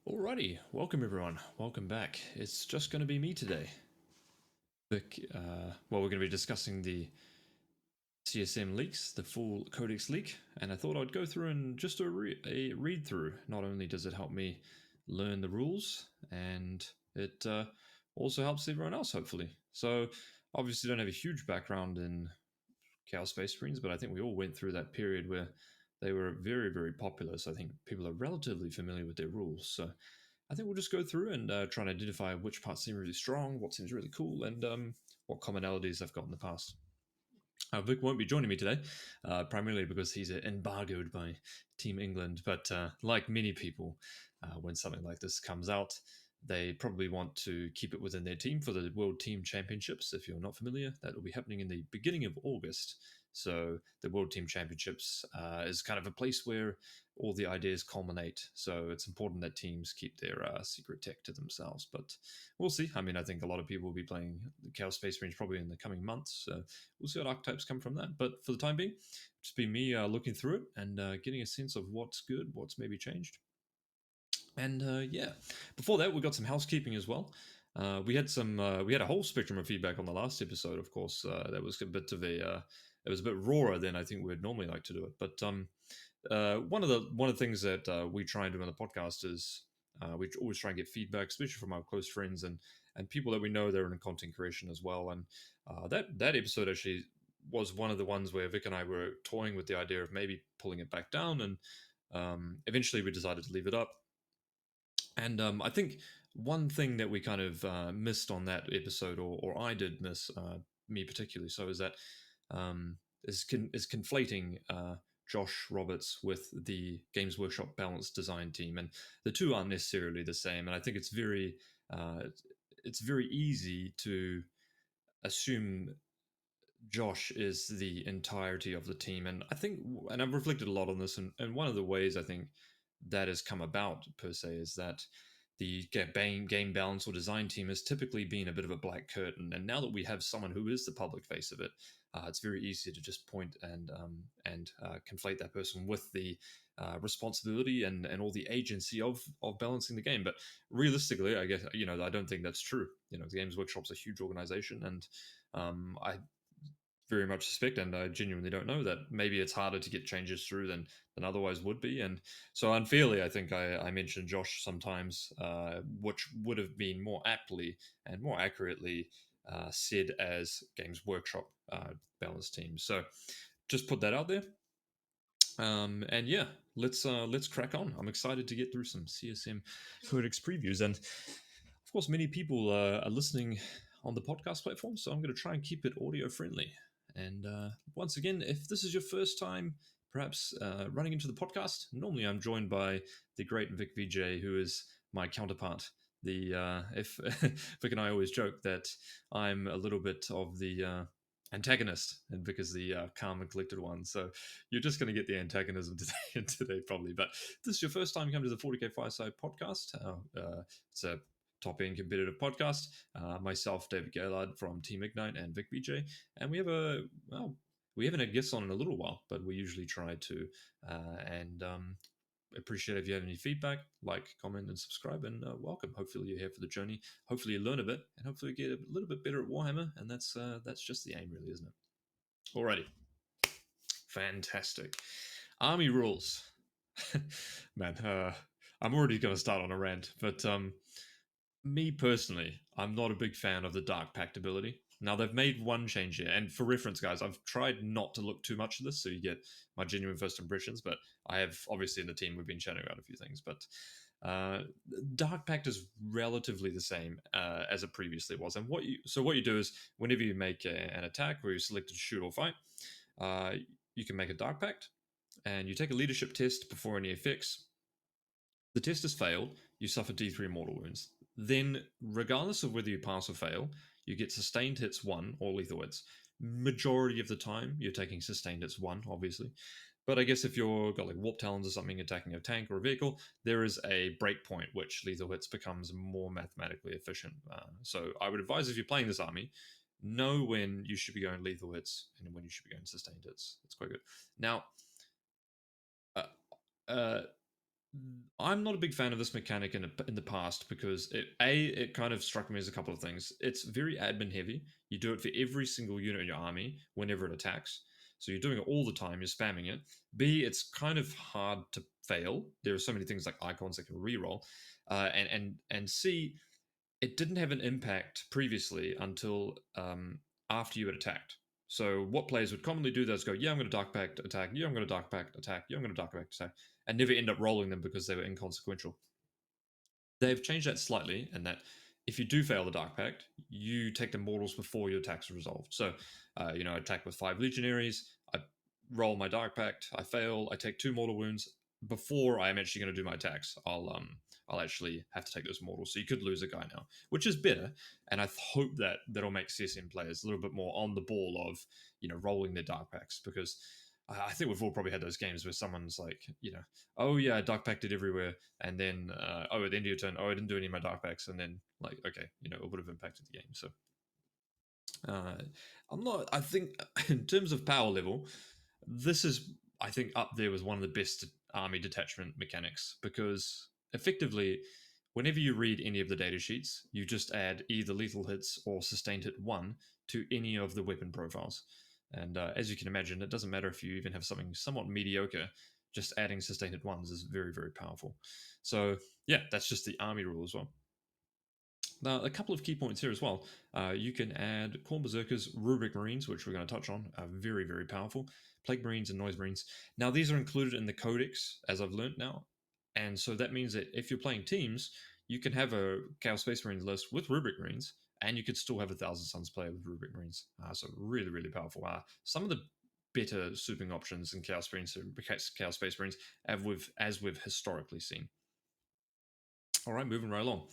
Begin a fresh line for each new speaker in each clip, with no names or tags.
Alrighty, welcome everyone. Welcome back. It's just going to be me today. Vik, we're going to be discussing the CSM leaks, the full codex leak, and I thought I'd go through and just a read through. Not only does it help me learn the rules, and it also helps everyone else, hopefully. So, obviously, don't have a huge background in Chaos Space Marines, but I think we all went through that period where they were very, very popular. So, I think people are relatively familiar with their rules. So, I think we'll just go through and try and identify which parts seem really strong, what seems really cool, and what commonalities I've got in the past. Vic won't be joining me today, primarily because he's embargoed by Team England. But like many people, when something like this comes out, they probably want to keep it within their team for the World Team Championships. If you're not familiar, that will be happening in the beginning of August. So the World Team Championships is kind of a place where all the ideas culminate. So it's important that teams keep their secret tech to themselves. But we'll see. I mean, I think a lot of people will be playing the Chaos Space Range probably in the coming months. So we'll see what archetypes come from that. But for the time being, just be me looking through it and getting a sense of what's good, what's maybe changed. And yeah, before that, we got some housekeeping as well. We had a whole spectrum of feedback on the last episode. Of course, that was a bit of it was a bit rawer than I think we'd normally like to do it. But one of the things that we try and do on the podcast is we always try and get feedback, especially from our close friends and people that we know that are in content creation as well. And that episode actually was one of the ones where Vic and I were toying with the idea of maybe pulling it back down, and eventually we decided to leave it up. And I think one thing that we kind of missed on that episode, or I did miss, me particularly, so is that is conflating Josh Roberts with the Games Workshop Balanced Design team, and the two aren't necessarily the same. And I think uh, it's very easy to assume Josh is the entirety of the team. And I think, and I've reflected a lot on this, and one of the ways I think that has come about per se is that the game balance or design team has typically been a bit of a black curtain. And now that we have someone who is the public face of it, it's very easy to just point and conflate that person with the responsibility and all the agency of balancing the game. But realistically, I guess I don't think that's true. The Games Workshop's a huge organization, and I very much suspect, and I genuinely don't know, that maybe it's harder to get changes through than otherwise would be. And so unfairly, I think I mentioned Josh sometimes, which would have been more aptly and more accurately said as Games Workshop balance team. So just put that out there. And yeah, let's crack on. I'm excited to get through some CSM Codex previews, and of course, many people are listening on the podcast platform, so I'm going to try and keep it audio friendly. And once again, if this is your first time, perhaps running into the podcast, normally I'm joined by the great Vik VJ, who is my counterpart. The if Vic and I always joke that I'm a little bit of the antagonist, and Vic is the calm and collected one. So you're just going to get the antagonism today probably. But if this is your first time you come to the 40k Fireside podcast, it's a top end competitive podcast. Myself, David Gaylard from Team Ignite, and Vik BJ, and we haven't had guests on in a little while, but we usually try to. And appreciate if you have any feedback, like, comment, and subscribe, and welcome. Hopefully you're here for the journey. Hopefully you learn a bit, and hopefully you get a little bit better at Warhammer, and that's just the aim, really, isn't it? Alrighty, fantastic. Army rules, man. I'm already going to start on a rant, but me personally, I'm not a big fan of the Dark Pact ability. Now, they've made one change here, and for reference, guys, I've tried not to look too much at this so you get my genuine first impressions, but I have, obviously, in the team, we've been chatting about a few things, but uh, Dark Pact is relatively the same as it previously was. And what you do is, whenever you make an attack where you select to shoot or fight, uh, you can make a Dark Pact, and you take a leadership test before any effects. The test has failed, you suffer D3 mortal wounds. Then, regardless of whether you pass or fail, you get sustained hits 1 or lethal hits. Majority of the time, you're taking sustained hits 1, obviously. But I guess if you're got like Warp Talons or something attacking a tank or a vehicle, there is a breakpoint which lethal hits becomes more mathematically efficient. So I would advise, if you're playing this army, know when you should be going lethal hits and when you should be going sustained hits. It's quite good. Now, uh, uh, I'm not a big fan of this mechanic in the past because it kind of struck me as a couple of things. It's very admin heavy. You do it for every single unit in your army whenever it attacks. So you're doing it all the time. You're spamming it. B, it's kind of hard to fail. There are so many things like icons that can reroll, and C, it didn't have an impact previously until after you had attacked. So what players would commonly do is go, yeah, I'm going to Dark Pact attack, yeah, I'm going to Dark Pact attack, yeah, I'm going to Dark Pact attack, and never end up rolling them because they were inconsequential. They've changed that slightly in that if you do fail the Dark Pact, you take the mortals before your attacks are resolved. So, I attack with 5 legionaries, I roll my Dark Pact, I fail, I take 2 mortal wounds. Before I am actually going to do my attacks, I'll actually have to take those mortals. So you could lose a guy now, which is better. And I hope that that'll make CSM players a little bit more on the ball of rolling their Dark Pacts, because I think we've all probably had those games where someone's like, oh yeah, I Dark Pacted everywhere, and then at the end of your turn, oh, I didn't do any of my Dark Pacts, and then like, okay, it would have impacted the game. So uh, I'm not. I think in terms of power level, this is, I think, up there with one of the best army detachment mechanics, because effectively, whenever you read any of the data sheets, you just add either lethal hits or sustained hit 1 to any of the weapon profiles. And as you can imagine, it doesn't matter if you even have something somewhat mediocre, just adding sustained hit 1s is very, very powerful. So, yeah, that's just the army rule as well. Now, a couple of key points here as well. You can add Corn Berserkers, Rubric Marines, which we're going to touch on, are very, very powerful. Plague Marines and Noise Marines. Now, these are included in the Codex, as I've learned now. And so that means that if you're playing teams, you can have a Chaos Space Marines list with Rubric Marines, and you could still have a Thousand Suns player with Rubric Marines. So really, really powerful. Some of the better suping options in Chaos Space Marines, as we've historically seen. All right, moving right along.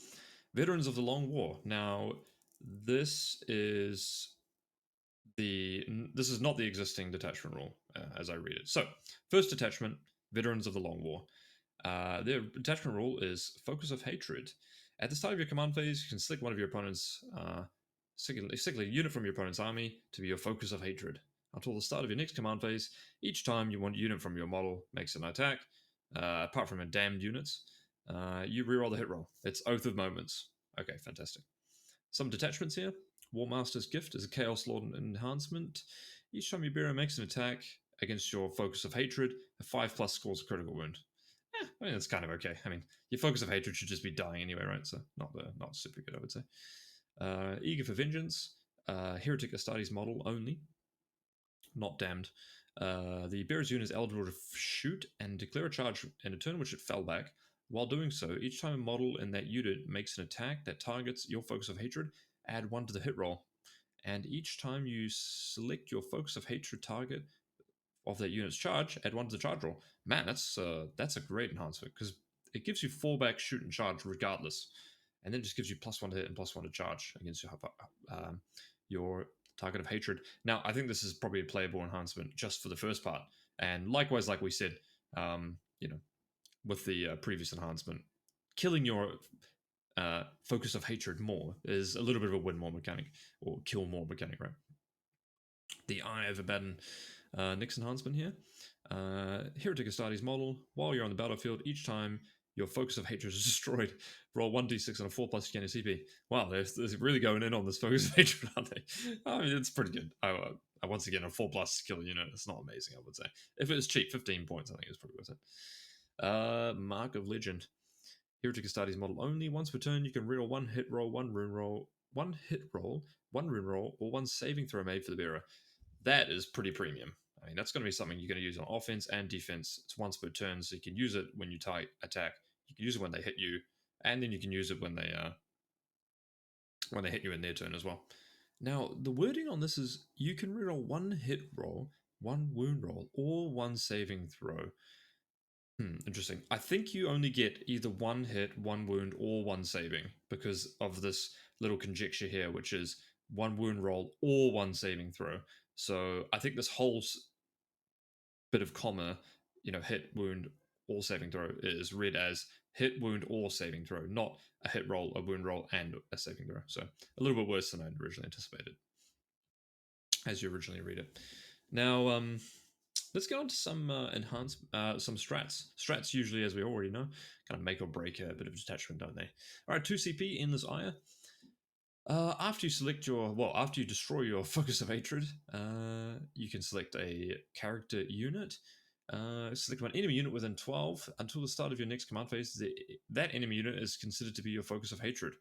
Veterans of the Long War. Now, this is this is not the existing detachment rule as I read it. So, first detachment, Veterans of the Long War. Their detachment rule is Focus of Hatred. At the start of your command phase, you can select one of your opponent's select a unit from your opponent's army to be your Focus of Hatred. Until the start of your next command phase, each time you want a unit from your model makes an attack, apart from a damned units, you reroll the hit roll. It's Oath of Moments. Okay, fantastic. Some detachments here. War Master's Gift is a Chaos Lord enhancement. Each time your bearer makes an attack against your Focus of Hatred, a 5+ scores a critical wound. I mean, that's kind of okay. I mean, your Focus of Hatred should just be dying anyway, right? So not super good, I would say. Eager for Vengeance, Heretic Astartes model only, not damned. The bearer's unit is eligible to shoot and declare a charge in a turn which it fell back. While doing so, each time a model in that unit makes an attack that targets your Focus of Hatred, add 1 to the hit roll. And each time you select your Focus of Hatred target of that unit's charge, add 1 to the charge roll. Man, that's a great enhancement, because it gives you fallback, shoot, and charge regardless, and then just gives you +1 to hit and +1 to charge against your target of hatred. Now, I think this is probably a playable enhancement just for the first part, and likewise, like we said, with the previous enhancement, killing your Focus of Hatred more is a little bit of a win more mechanic, or kill more mechanic, right? The Eye of Abaddon Nix enhancement here. Heretic Astartes model. While you're on the battlefield, each time your Focus of Hatred is destroyed, roll 1d6 on a 4+ to gain a CP. Wow, they're really going in on this Focus of Hatred, aren't they? I mean, it's pretty good. Once again, a 4+ kill unit, it's not amazing, I would say. If it was cheap, 15 points, I think it's probably worth it. Mark of Legend. Heretic Astartes model only. Once per turn, you can reroll 1 hit roll, 1 rune roll, 1 hit roll, 1 rune roll, or 1 saving throw made for the bearer. That is pretty premium. I mean, that's going to be something you're going to use on offense and defense. It's once per turn, so you can use it when you attack. You can use it when they hit you, and then you can use it when they hit you in their turn as well. Now, the wording on this is you can reroll 1 hit roll, 1 wound roll, or 1 saving throw. Interesting. I think you only get either 1 hit, 1 wound, or 1 saving because of this little conjecture here, which is 1 wound roll or 1 saving throw. So I think this whole bit of comma, hit, wound, or saving throw is read as hit, wound, or saving throw, not a hit roll, a wound roll, and a saving throw. So a little bit worse than I'd originally anticipated, as you originally read it. Now, Let's get on to some some strats. Strats usually, as we already know, kind of make or break a bit of detachment, don't they? All right, 2 CP in this ire. After you select your, well, after you destroy your focus of hatred, you can select a character unit. Select one enemy unit within 12 until the start of your next command phase. That enemy unit is considered to be your focus of hatred.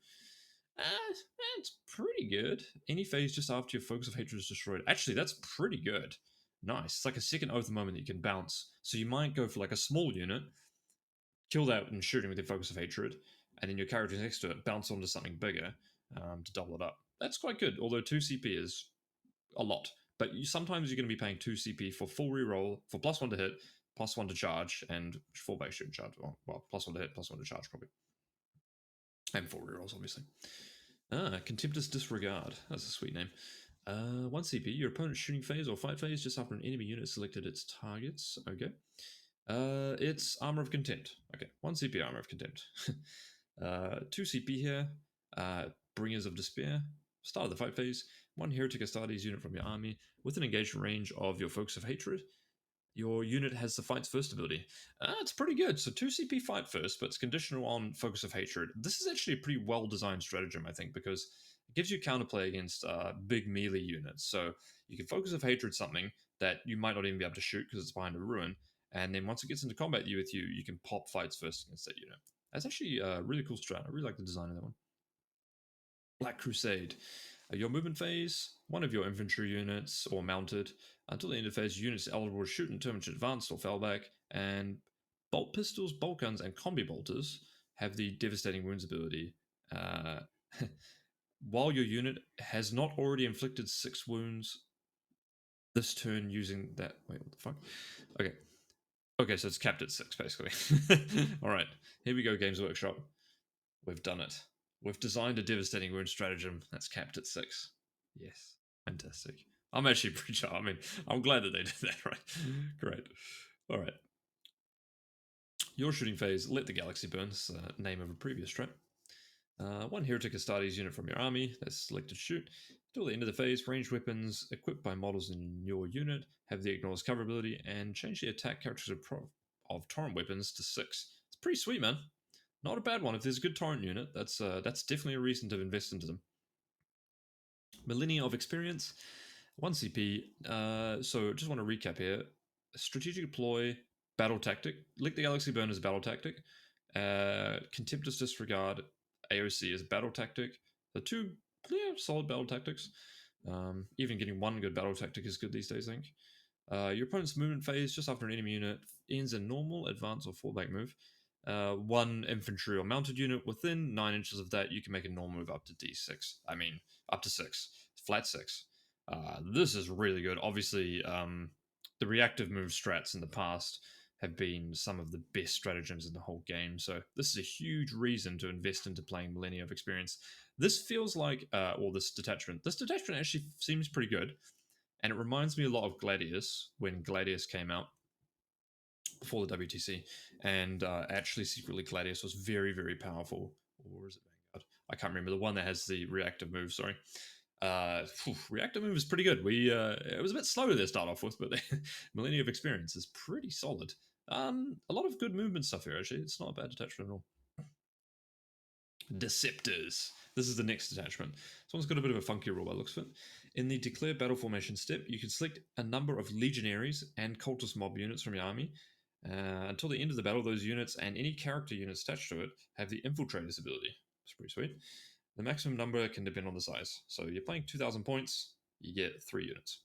Uh, that's pretty good. Any phase just after your focus of hatred is destroyed. Actually, that's pretty good. Nice. It's like a second oath moment that you can bounce. So you might go for like a small unit, kill that and shooting with your focus of hatred, and then your character next to it bounce onto something bigger to double it up. That's quite good. Although 2 CP is a lot, but sometimes you're going to be paying 2 CP for full reroll for +1 to hit, +1 to charge, and fallback shoot charge. Well, +1 to hit, +1 to charge probably, and full rerolls obviously. Contemptuous Disregard. That's a sweet name. 1 CP. Your opponent's shooting phase or fight phase just after an enemy unit selected its targets. Okay. It's Armor of Contempt. Okay, 1 CP Armor of Contempt. 2 CP here. Bringers of Despair. Start of the fight phase. 1 Heretic Astartes unit from your army with an engagement range of your Focus of Hatred. Your unit has the Fights First ability. It's pretty good. So 2 CP fight first, but it's conditional on Focus of Hatred. This is actually a pretty well designed stratagem, I think, because it gives you counterplay against big melee units. So you can Focus of Hatred something that you might not even be able to shoot because it's behind a ruin. And then once it gets into combat with you, you can pop Fights First against that unit. That's actually a really cool strat. I really like the design of that one. Black Crusade. Your movement phase, one of your infantry units or mounted. Until the end of phase, units eligible to shoot and turn to advanced or fell back. And bolt pistols, bolt guns, and combi bolters have the devastating wounds ability. Uh, while your unit has not already inflicted 6 wounds this turn using that. Wait, what the fuck? Okay. Okay, so it's capped at 6, basically. Alright, here we go, Games Workshop. We've done it. We've designed a devastating wound stratagem that's capped at 6. Yes. Fantastic. I'm actually pretty sure. I mean, I'm glad that they did that, right? Great. All right. Your shooting phase, Let the Galaxy Burn. It's the name of a previous strat. 1 Heretic Astartes unit from your army that's selected shoot. Till the end of the phase, ranged weapons equipped by models in your unit have the Ignores cover ability and change the attack characteristics of torrent weapons to 6. It's pretty sweet, man. Not a bad one. If there's a good torrent unit, that's definitely a reason to invest into them. Millennia of Experience, 1 CP. So just want to recap here. Strategic Deploy, Battle Tactic. Lick the Galaxy Burn is Battle Tactic. Contemptuous Disregard, AOC is Battle Tactic. The two solid Battle Tactics. Even getting one good Battle Tactic is good these days, I think. Your opponent's movement phase just after an enemy unit ends in normal, advance, or fallback move. 1 infantry or mounted unit within 9 inches of that, you can make a normal move up to D6. I mean, up to 6. Flat 6. This is really good. Obviously, the reactive move strats in the past have been some of the best stratagems in the whole game. So this is a huge reason to invest into playing Millennia of Experience. This feels like, this detachment. This detachment actually seems pretty good. And it reminds me a lot of Gladius when Gladius came out before the WTC. And actually, secretly, Gladius was very, very powerful. Or is it Vanguard? I can't remember. The one that has the reactive move, sorry. Reactive move is pretty good. It was a bit slow to start off with, but Millennia of Experience is pretty solid. A lot of good movement stuff here, actually. It's not a bad detachment at all. Deceptors. This is the next detachment. This one's got a bit of a funky rule by looks of it. In the declare battle formation step, you can select a number of legionaries and cultist mob units from your army. Until the end of the battle, those units and any character units attached to it have the infiltrators ability. It's pretty sweet. The maximum number can depend on the size. So you're playing 2,000 points, you get 3 units.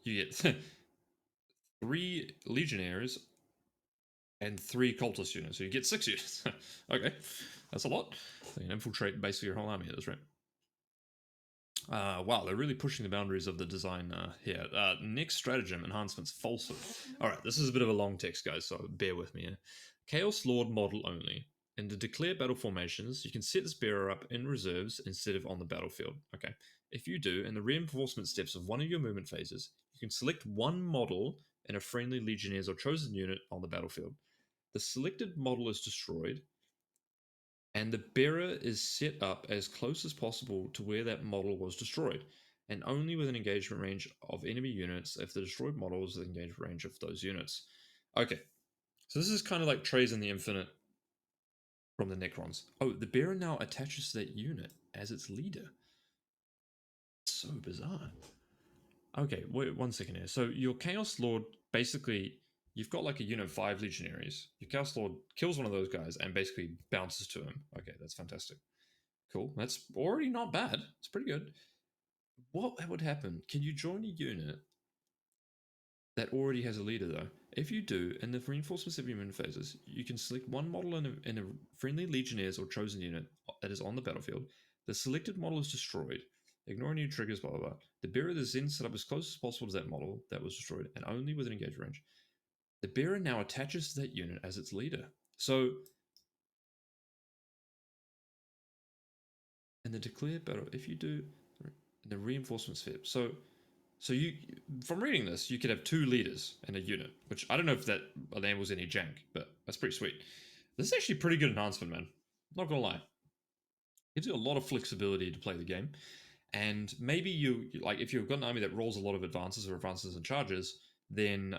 You get 3 legionaries and 3 cultist units. So you get 6 units. Okay, that's a lot. They can infiltrate basically your whole army at this rate. Wow, they're really pushing the boundaries of the design here. Next stratagem, enhancements, falsehood. All right, this is a bit of a long text, guys, so bear with me here. Chaos Lord model only. In the declare battle formations, you can set this bearer up in reserves instead of on the battlefield. Okay. If you do, in the reinforcement steps of one of your movement phases, you can select one model in a friendly legionnaires or chosen unit on the battlefield. The selected model is destroyed, and the bearer is set up as close as possible to where that model was destroyed. and only within engagement range of enemy units if the destroyed model is within engagement range of those units. Okay, so this is kind of like Trays in the Infinite from the Necrons. Oh, the bearer now attaches to that unit as its leader. So bizarre. Okay, wait 1 second here. So your Chaos Lord, basically, you've got like a unit of 5 Legionaries. Your Chaos Lord kills one of those guys and basically bounces to him. Okay, that's fantastic. Cool. That's already not bad. It's pretty good. What would happen? Can you join a unit that already has a leader, though? If you do, in the reinforcements of human phases, you can select one model in a friendly Legionnaires or chosen unit that is on the battlefield. The selected model is destroyed. Ignore any triggers, blah, blah, blah. The bearer is then set up as close as possible to that model that was destroyed and only within engagement range. The bearer now attaches to that unit as its leader. So, in the declare battle, if you do the reinforcement sphere, so you, from reading this, you could have 2 leaders in a unit, which I don't know if that enables any jank, but that's pretty sweet. This is actually a pretty good enhancement, man. Not gonna lie, gives you a lot of flexibility to play the game, and maybe you like if you've got an army that rolls a lot of advances or advances and charges, then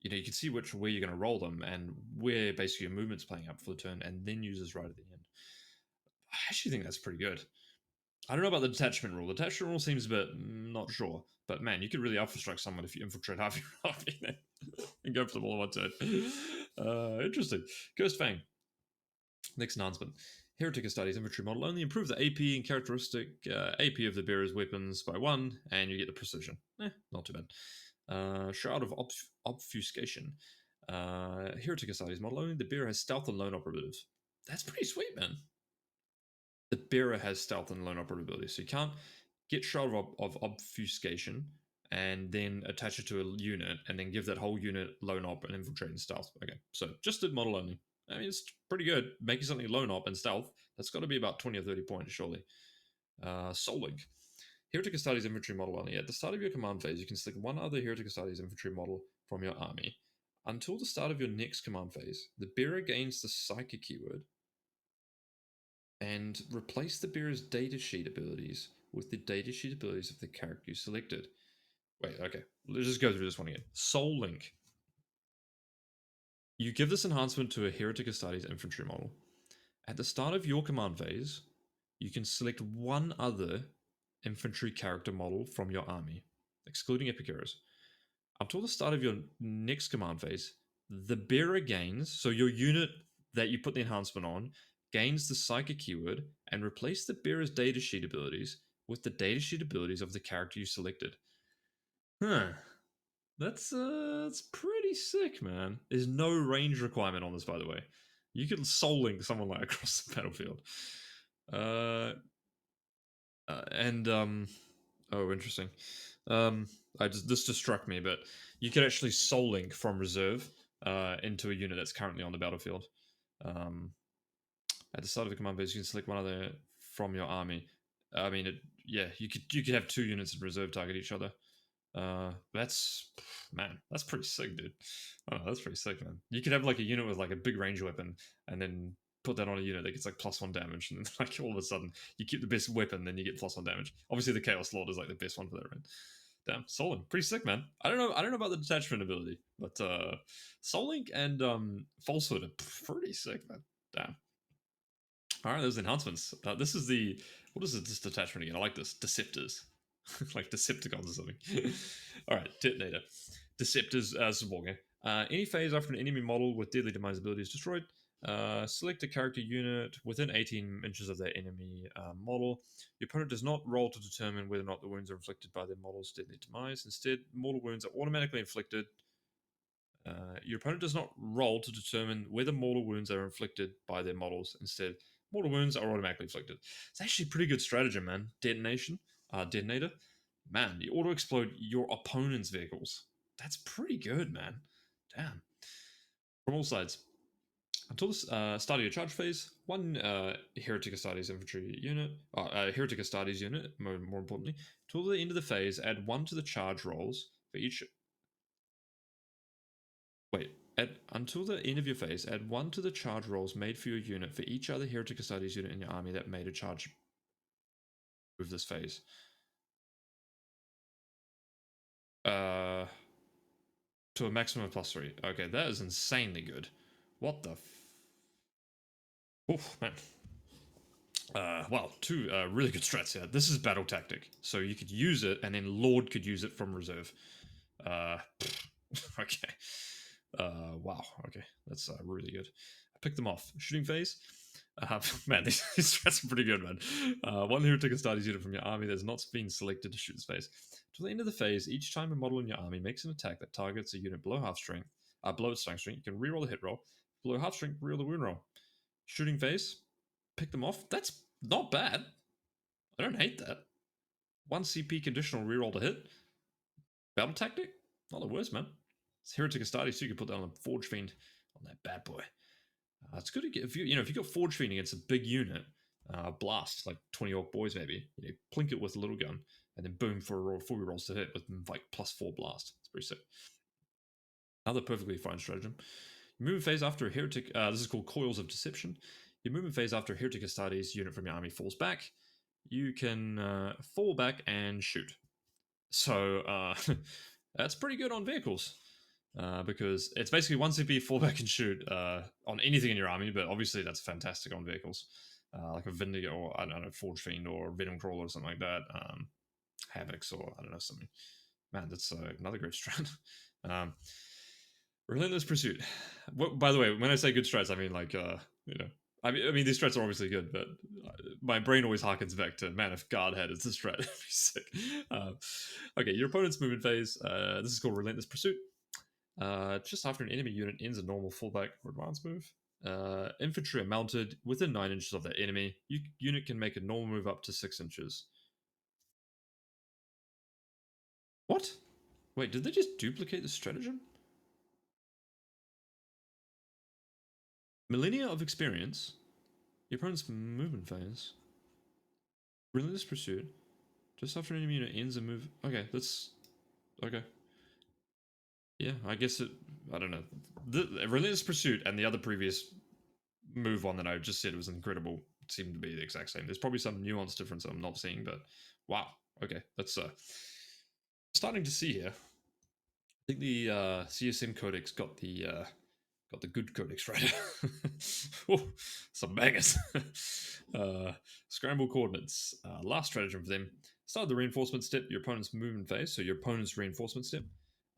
you can see which way you're going to roll them and where basically your movement's playing up for the turn, and then uses right at the end. I actually think that's pretty good. I don't know about the detachment rule. The detachment rule seems a bit not sure, but man, you could really alpha strike someone if you infiltrate half your army and go for them all in one turn. Interesting. Cursed Fang. Next enhancement. Heretic Astartes infantry model only improve the AP and characteristic AP of the bearer's weapons by 1, and you get the precision. Not too bad. Shroud of Obfuscation. Heretic Astartes model only the bearer has stealth and lone operative. That's pretty sweet, man. The bearer has stealth and lone operability, so you can't get Shroud of Obfuscation and then attach it to a unit and then give that whole unit lone op and infiltrate and stealth. Okay, so just the model only. I mean, it's pretty good. Making something lone op and stealth, that's got to be about 20 or 30 points, surely. Soul Link. Heretic Astartes infantry model only. At the start of your command phase, you can select one other Heretic Astartes infantry model from your army. Until the start of your next command phase, the bearer gains the Psychic keyword and replace the bearer's datasheet abilities with the datasheet abilities of the character you selected. Wait, okay. Let's just go through this one again. Soul Link. You give this enhancement to a Heretic Astartes infantry model. At the start of your command phase, you can select one other infantry character model from your army, excluding Epicuros. Until the start of your next command phase, the bearer gains, so your unit that you put the enhancement on, gains the Psychic keyword and replace the bearer's datasheet abilities with the datasheet abilities of the character you selected. Huh. That's pretty sick, man. There's no range requirement on this, by the way. You can soul link someone like across the battlefield. Uh, and oh, interesting. This just struck me, but you could actually soul link from reserve into a unit that's currently on the battlefield. Um, at the start of the command phase, you can select one other from your army. I mean, you could have 2 units in reserve target each other. That's that's pretty sick, dude. Oh, that's pretty sick, man. You could have like a unit with like a big range weapon, and then put that on a unit that gets like +1 damage, and like all of a sudden you keep the best weapon, then you get +1 damage. Obviously, the Chaos Lord is like the best one for that, right? Damn, Soul Link, pretty sick, man. I don't know about the detachment ability, but Soul Link and Falsehood are pretty sick, man. Damn. All right, those enhancements. This is the what is this detachment again? I like this Deceptors, like Decepticons or something. All right, Detonator, Deceptors as Wargame. Any phase after an enemy model with deadly demise ability is destroyed. Select a character unit within 18 inches of that enemy model. Your opponent does not roll to determine whether or not the wounds are inflicted by their model's deadly demise. Instead, mortal wounds are automatically inflicted. Your opponent does not roll to determine whether mortal wounds are inflicted by their models. Instead, mortal wounds are automatically inflicted. It's actually a pretty good stratagem, man. Detonator. Man, you auto explode your opponent's vehicles. That's pretty good, man. Damn. From all sides. Until the start of your charge phase, one Heretic Astartes infantry unit, Heretic Astartes unit, more importantly, till the end of the phase, add 1 to the charge rolls for each. Wait, until the end of your phase, add 1 to the charge rolls made for your unit for each other Heretic Astartes unit in your army that made a charge with this phase. Uh, to a maximum of +3. Okay, that is insanely good. What the? Oof, man. Well, two really good strats here. This is battle tactic, so you could use it, and then Lord could use it from reserve. Okay. Wow. Okay, that's really good. I picked them off. Shooting phase. Man, these strats are pretty good, man. One heretic Astartes unit from your army that has not been selected to shoot this phase. To the end of the phase, each time a model in your army makes an attack that targets a unit below half strength, below its strength, you can reroll the hit roll. Below half strength, reroll the wound roll. Shooting phase. Pick them off. That's not bad. I don't hate that. 1 CP conditional reroll to hit. Battle tactic? Not the worst, man. It's Heretic Astartes, so you can put that on a Forge Fiend on that bad boy. It's good to get if you got Forge Fiend against a big unit, blast like 20 orc boys maybe. Plink it with a little gun, and then boom for a roll, 4 rolls to hit with like +4 blast. It's pretty sick. Another perfectly fine stratagem. Your movement phase after a heretic. This is called Coils of Deception. Your movement phase after a Heretic Astartes unit from your army falls back, you can fall back and shoot. So that's pretty good on vehicles. Because it's basically 1 CP, fall back and shoot on anything in your army, but obviously that's fantastic on vehicles. Like a Vindigo or, I don't know, Forge Fiend or Venom Crawler or something like that. Havocs or, I don't know, something. Man, that's another great strat. um, Relentless Pursuit. By the way, when I say good strats, I mean like, I mean these strats are obviously good, but my brain always harkens back to, man, if God had it's a strat, it'd be sick. Okay, your opponent's movement phase. This is called Relentless Pursuit. Just after an enemy unit ends a normal fullback or advanced move, infantry are mounted within 9 inches of that enemy. Unit can make a normal move up to 6 inches. What? Wait, did they just duplicate the stratagem? Millennia of experience. Your opponent's movement phase. Relentless Pursuit. Just after an enemy unit ends a move. Okay, that's. Okay. Yeah, I guess it. I don't know. The Relentless Pursuit and the other previous move one that I just said was incredible seem to be the exact same. There's probably some nuance difference that I'm not seeing, but wow. Okay, that's starting to see here. I think the CSM Codex got the good codex right. Oh, some bangers. Scramble coordinates. Last stratagem for them. Start the reinforcement step, your opponent's movement phase, so your opponent's reinforcement step.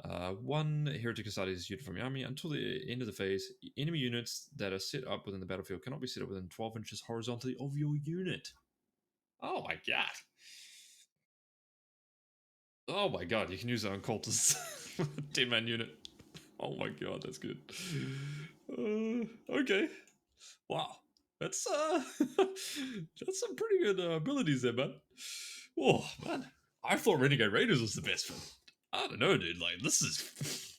1 Heretic Astartes unit from your army. Until the end of the phase, enemy units that are set up within the battlefield cannot be set up within 12 inches horizontally of your unit. Oh my god. Oh my god, you can use that on cultists. 10-man unit. Oh my god, that's good. Okay. Wow. That's that's some pretty good abilities there, man. Oh man. I thought Renegade Raiders was the best one. I don't know, dude. Like, this is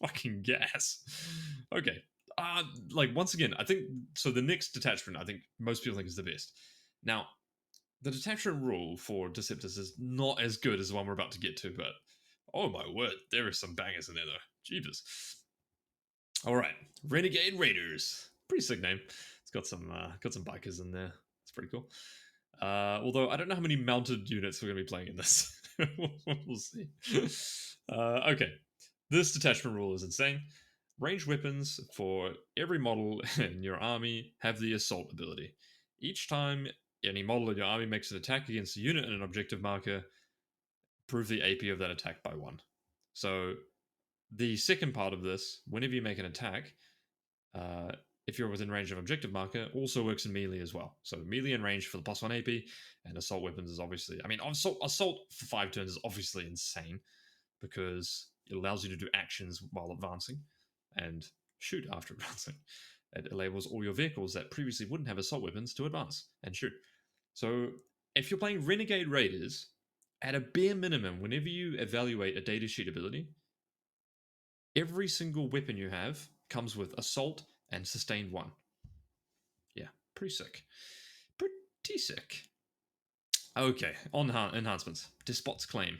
fucking gas. Okay. Like, once again, I think so. The next detachment, I think most people think is the best. Now, the detachment rule for Deceptors is not as good as the one we're about to get to, but oh my word, there are some bangers in there though. Jeebus. All right, Renegade Raiders. Pretty sick name. It's got some bikers in there. It's pretty cool. Although I don't know how many mounted units we're going to be playing in this. We'll see. Okay, this detachment rule is insane. Ranged weapons for every model in your army have the assault ability. Each time any model in your army makes an attack against a unit in an objective marker, prove the AP of that attack by 1. So the second part of this, whenever you make an attack, if you're within range of objective marker, also works in melee as well. So melee and range for the +1 AP, and assault weapons is obviously. I mean, assault for 5 turns is obviously insane because it allows you to do actions while advancing and shoot after advancing. It enables all your vehicles that previously wouldn't have assault weapons to advance and shoot. So if you're playing Renegade Raiders, at a bare minimum, whenever you evaluate a data sheet ability, every single weapon you have comes with assault and sustained 1. Yeah, pretty sick. Pretty sick. Okay, on enhancements. Despot's Claim.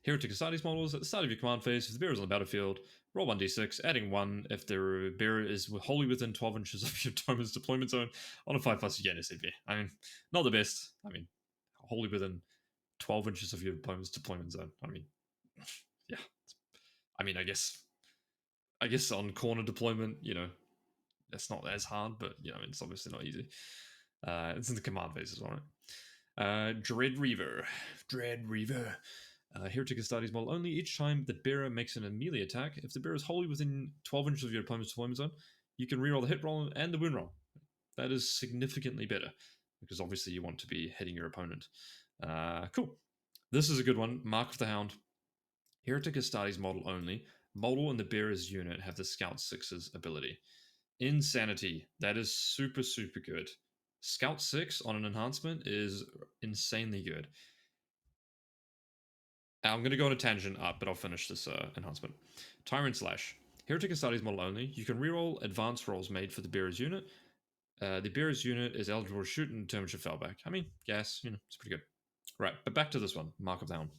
Heretic Astartes models at the start of your command phase, if the bearer is on the battlefield, roll 1d6, adding 1 if the bearer is wholly within 12 inches of your opponent's deployment zone on a 5+ you gain SCP. I mean, not the best. I mean, wholly within 12 inches of your opponent's deployment zone. I mean, yeah, I mean, I guess on corner deployment, that's not as hard, but it's obviously not easy. It's in the command phases, all right. Dread Reaver. Heretic Astartes model only. Each time the bearer makes an melee attack, if the bearer is wholly within 12 inches of your opponent's deployment zone, you can reroll the hit roll and the wound roll. That is significantly better because obviously you want to be hitting your opponent. Cool. This is a good one. Mark of the Hound. Heretic Astartes model only. Model and the bearer's unit have the Scout 6's ability. Insanity. That is super, super good. Scout 6 on an enhancement is insanely good. I'm going to go on a tangent up, but I'll finish this enhancement. Tyrant Slash. Heretic Astartes model only. You can reroll advanced rolls made for the bearer's unit. The bearer's unit is eligible to shoot and determine your fallback. I mean, yes, it's pretty good. Right, but back to this one, Mark of the Hound.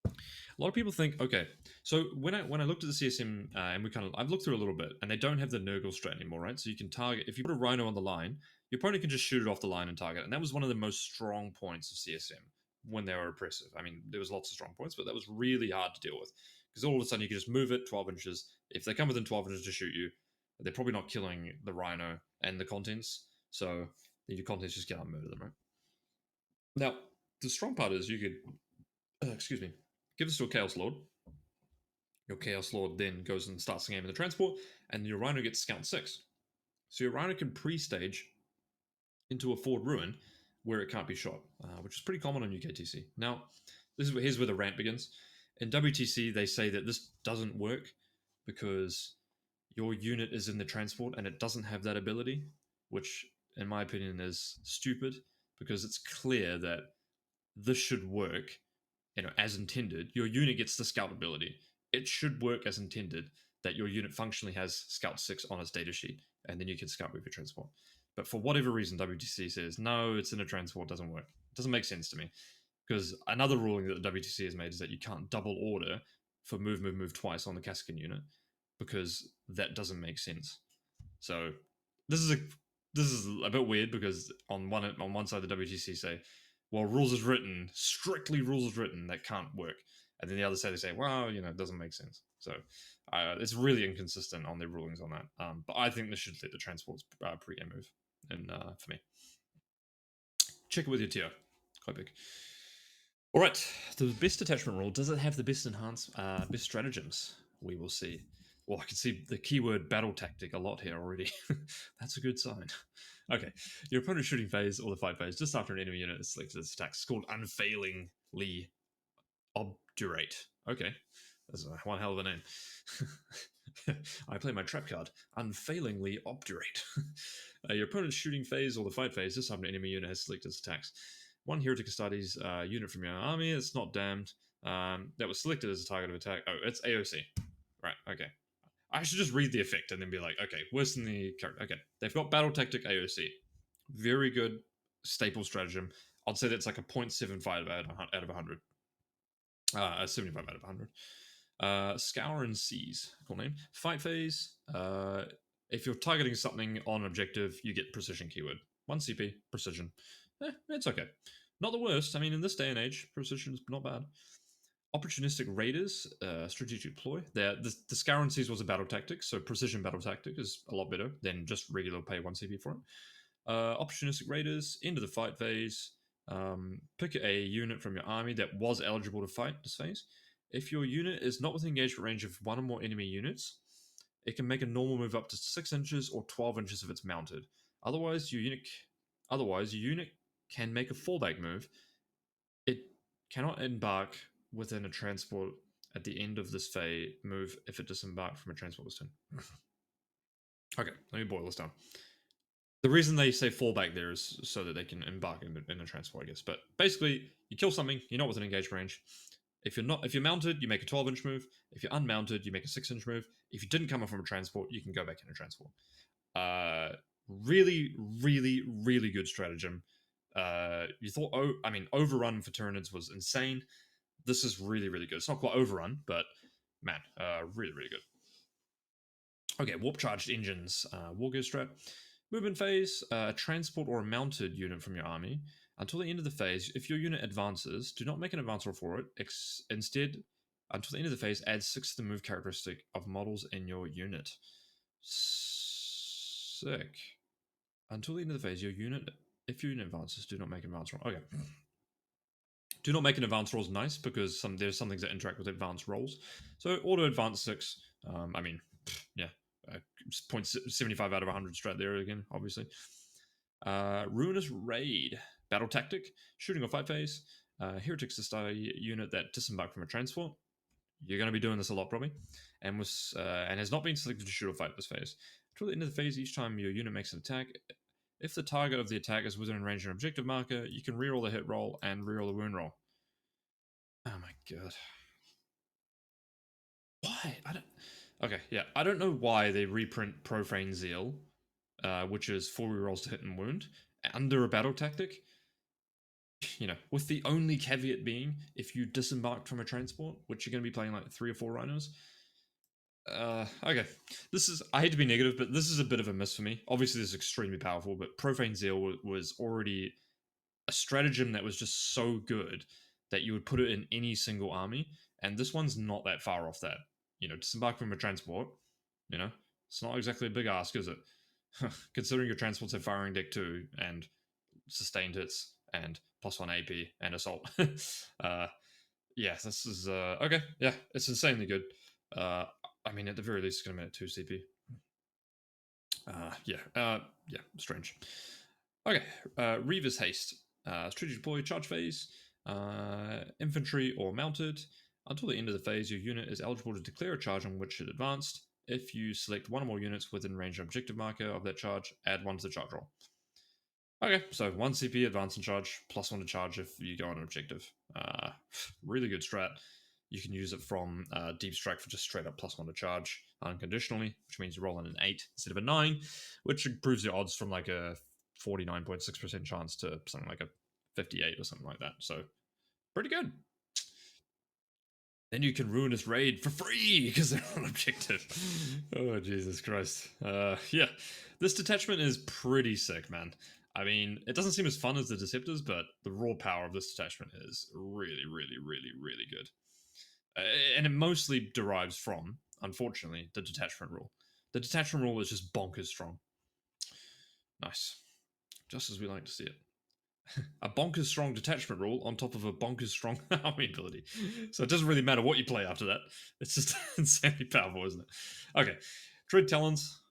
A lot of people think, okay, so when I looked at the CSM and I've looked through a little bit, and they don't have the Nurgle strat anymore, right? So you can target, if you put a Rhino on the line, your opponent can just shoot it off the line and target. And that was one of the most strong points of CSM when they were oppressive. I mean, there was lots of strong points, but that was really hard to deal with because all of a sudden you can just move it 12 inches. If they come within 12 inches to shoot you, they're probably not killing the Rhino and the contents. So your contents just get out and murder them, right? Now, the strong part is you could, excuse me, give this to a Chaos Lord. Your Chaos Lord then goes and starts the game in the transport, and your Rhino gets Scout 6. So your Rhino can pre-stage into a forward ruin where it can't be shot, which is pretty common on UKTC. Now, here's where the rant begins. In WTC, they say that this doesn't work because your unit is in the transport and it doesn't have that ability, which, in my opinion, is stupid because it's clear that this should work, as intended. Your unit gets the scout ability. It should work as intended that your unit functionally has Scout 6 on its datasheet, and then you can scout with your transport. But for whatever reason, WTC says, no, it's in a transport, doesn't work. It doesn't make sense to me. Because another ruling that the WTC has made is that you can't double order for move twice on the Kaskin unit, because that doesn't make sense. So this is a bit weird because on one side the WTC say, well, rules is written, strictly rules is written, that can't work. And then the other side they say, well, it doesn't make sense. So it's really inconsistent on their rulings on that. But I think this should let the transports pre-game move, and for me. Check it with your tier. Quite big. All right, the best detachment rule. Does it have the best best stratagems? We will see. Well, I can see the keyword battle tactic a lot here already. That's a good sign. Okay, your opponent's shooting phase or the fight phase just after an enemy unit is selected its attack. It's called unfailingly obdurate. Okay, that's one hell of a name. I play my trap card, unfailingly obdurate. Your opponent's shooting phase or the fight phase just after an enemy unit has selected its attacks. One Heretic Astartes unit from your army, it's not damned, that was selected as a target of attack. Oh, it's AOC. Right, okay. I should just read the effect and then be like, okay, worse than the character. Okay, they've got Battle Tactic AOC. Very good staple stratagem. I'd say that's like a 0.75 out of 100. 75 out of 100. Scour and Seize, cool name. Fight phase. If you're targeting something on objective, you get precision keyword. 1 CP, precision. It's okay. Not the worst. I mean, in this day and age, precision is not bad. Opportunistic Raiders, strategic ploy. The Scour and Seize was a battle tactic, so precision battle tactic is a lot better than just regular pay 1 CP for it. Opportunistic Raiders, into the fight phase. Pick a unit from your army that was eligible to fight this phase. If your unit is not within engagement range of one or more enemy units, it can make a normal move up to 6 inches or 12 inches if it's mounted. Otherwise, your unit can make a fallback move. It cannot embark within a transport at the end of this phase move if it disembarked from a transport this turn. Okay, let me boil this down. The reason they say fallback there is so that they can embark in a transport, I guess. But basically, you kill something, you're not within engaged range. If you're mounted, you make a 12-inch move. If you're unmounted, you make a 6-inch move. If you didn't come up from a transport, you can go back in a transport. Really, really, really good stratagem. You thought, Overrun for Tyranids was insane. This is really, really good. It's not quite Overrun, but man, really, really good. Okay, Warp Charged Engines, Wargear strat. Movement phase, a transport or a mounted unit from your army. Until the end of the phase, if your unit advances, do not make an advance roll for it. Instead, Until the end of the phase, add 6 to the move characteristic of models in your unit. Sick. Until the end of the phase, your unit, if your unit advances, do not make an advance roll. Okay. Do not make an advance roll is nice because there's some things that interact with advanced rolls. So auto advance 6. I mean, yeah, 0.75 out of 100 straight there again, obviously. Ruinous Raid. Battle tactic. Shooting or fight phase. Heretics is a unit that disembarked from a transport. You're going to be doing this a lot probably. And has not been selected to shoot or fight this phase. Until the end of the phase, each time your unit makes an attack, if the target of the attack is within range of an objective marker, you can reroll the hit roll and reroll the wound roll. Oh my god. Why? I don't. Okay, yeah. I don't know why they reprint Profane Zeal, which is 4 rerolls to hit and wound, under a battle tactic. You know, with the only caveat being if you disembarked from a transport, which you're going to be playing like 3 or 4 rhinos. Okay. This is, I hate to be negative, but this is a bit of a miss for me. Obviously, this is extremely powerful, but Profane Zeal was already a stratagem that was just so good that you would put it in any single army, and this one's not that far off that. You know, disembark from a transport, you know, it's not exactly a big ask, is it? Considering your transports have firing deck 2 and sustained hits and +1 AP and assault. Yeah, this is okay. Yeah, it's insanely good. I mean, at the very least, it's going to be at 2 CP. Yeah, strange. Okay, Reaver's Haste. Strategy deploy, charge phase, infantry or mounted. Until the end of the phase, your unit is eligible to declare a charge on which it advanced. If you select one or more units within range of objective marker of that charge, add 1 to the charge roll. Okay, so 1 CP, advance and charge, +1 to charge if you go on an objective. Really good strat. You can use it from Deep Strike for just straight up +1 to charge unconditionally, which means you're rolling an 8 instead of a 9, which improves your odds from like a 49.6% chance to something like a 58 or something like that. So, pretty good. Then you can ruin this raid for free because they're on objective. Oh, Jesus Christ. Yeah, this detachment is pretty sick, man. I mean, it doesn't seem as fun as the Deceptors, but the raw power of this detachment is really, really, really, really good. And it mostly derives from, unfortunately, the detachment rule. The detachment rule is just bonkers strong. Nice. Just as we like to see it. A bonkers strong detachment rule on top of a bonkers strong army ability. So it doesn't really matter what you play after that. It's just insanely powerful, isn't it? Okay. Dread Talons.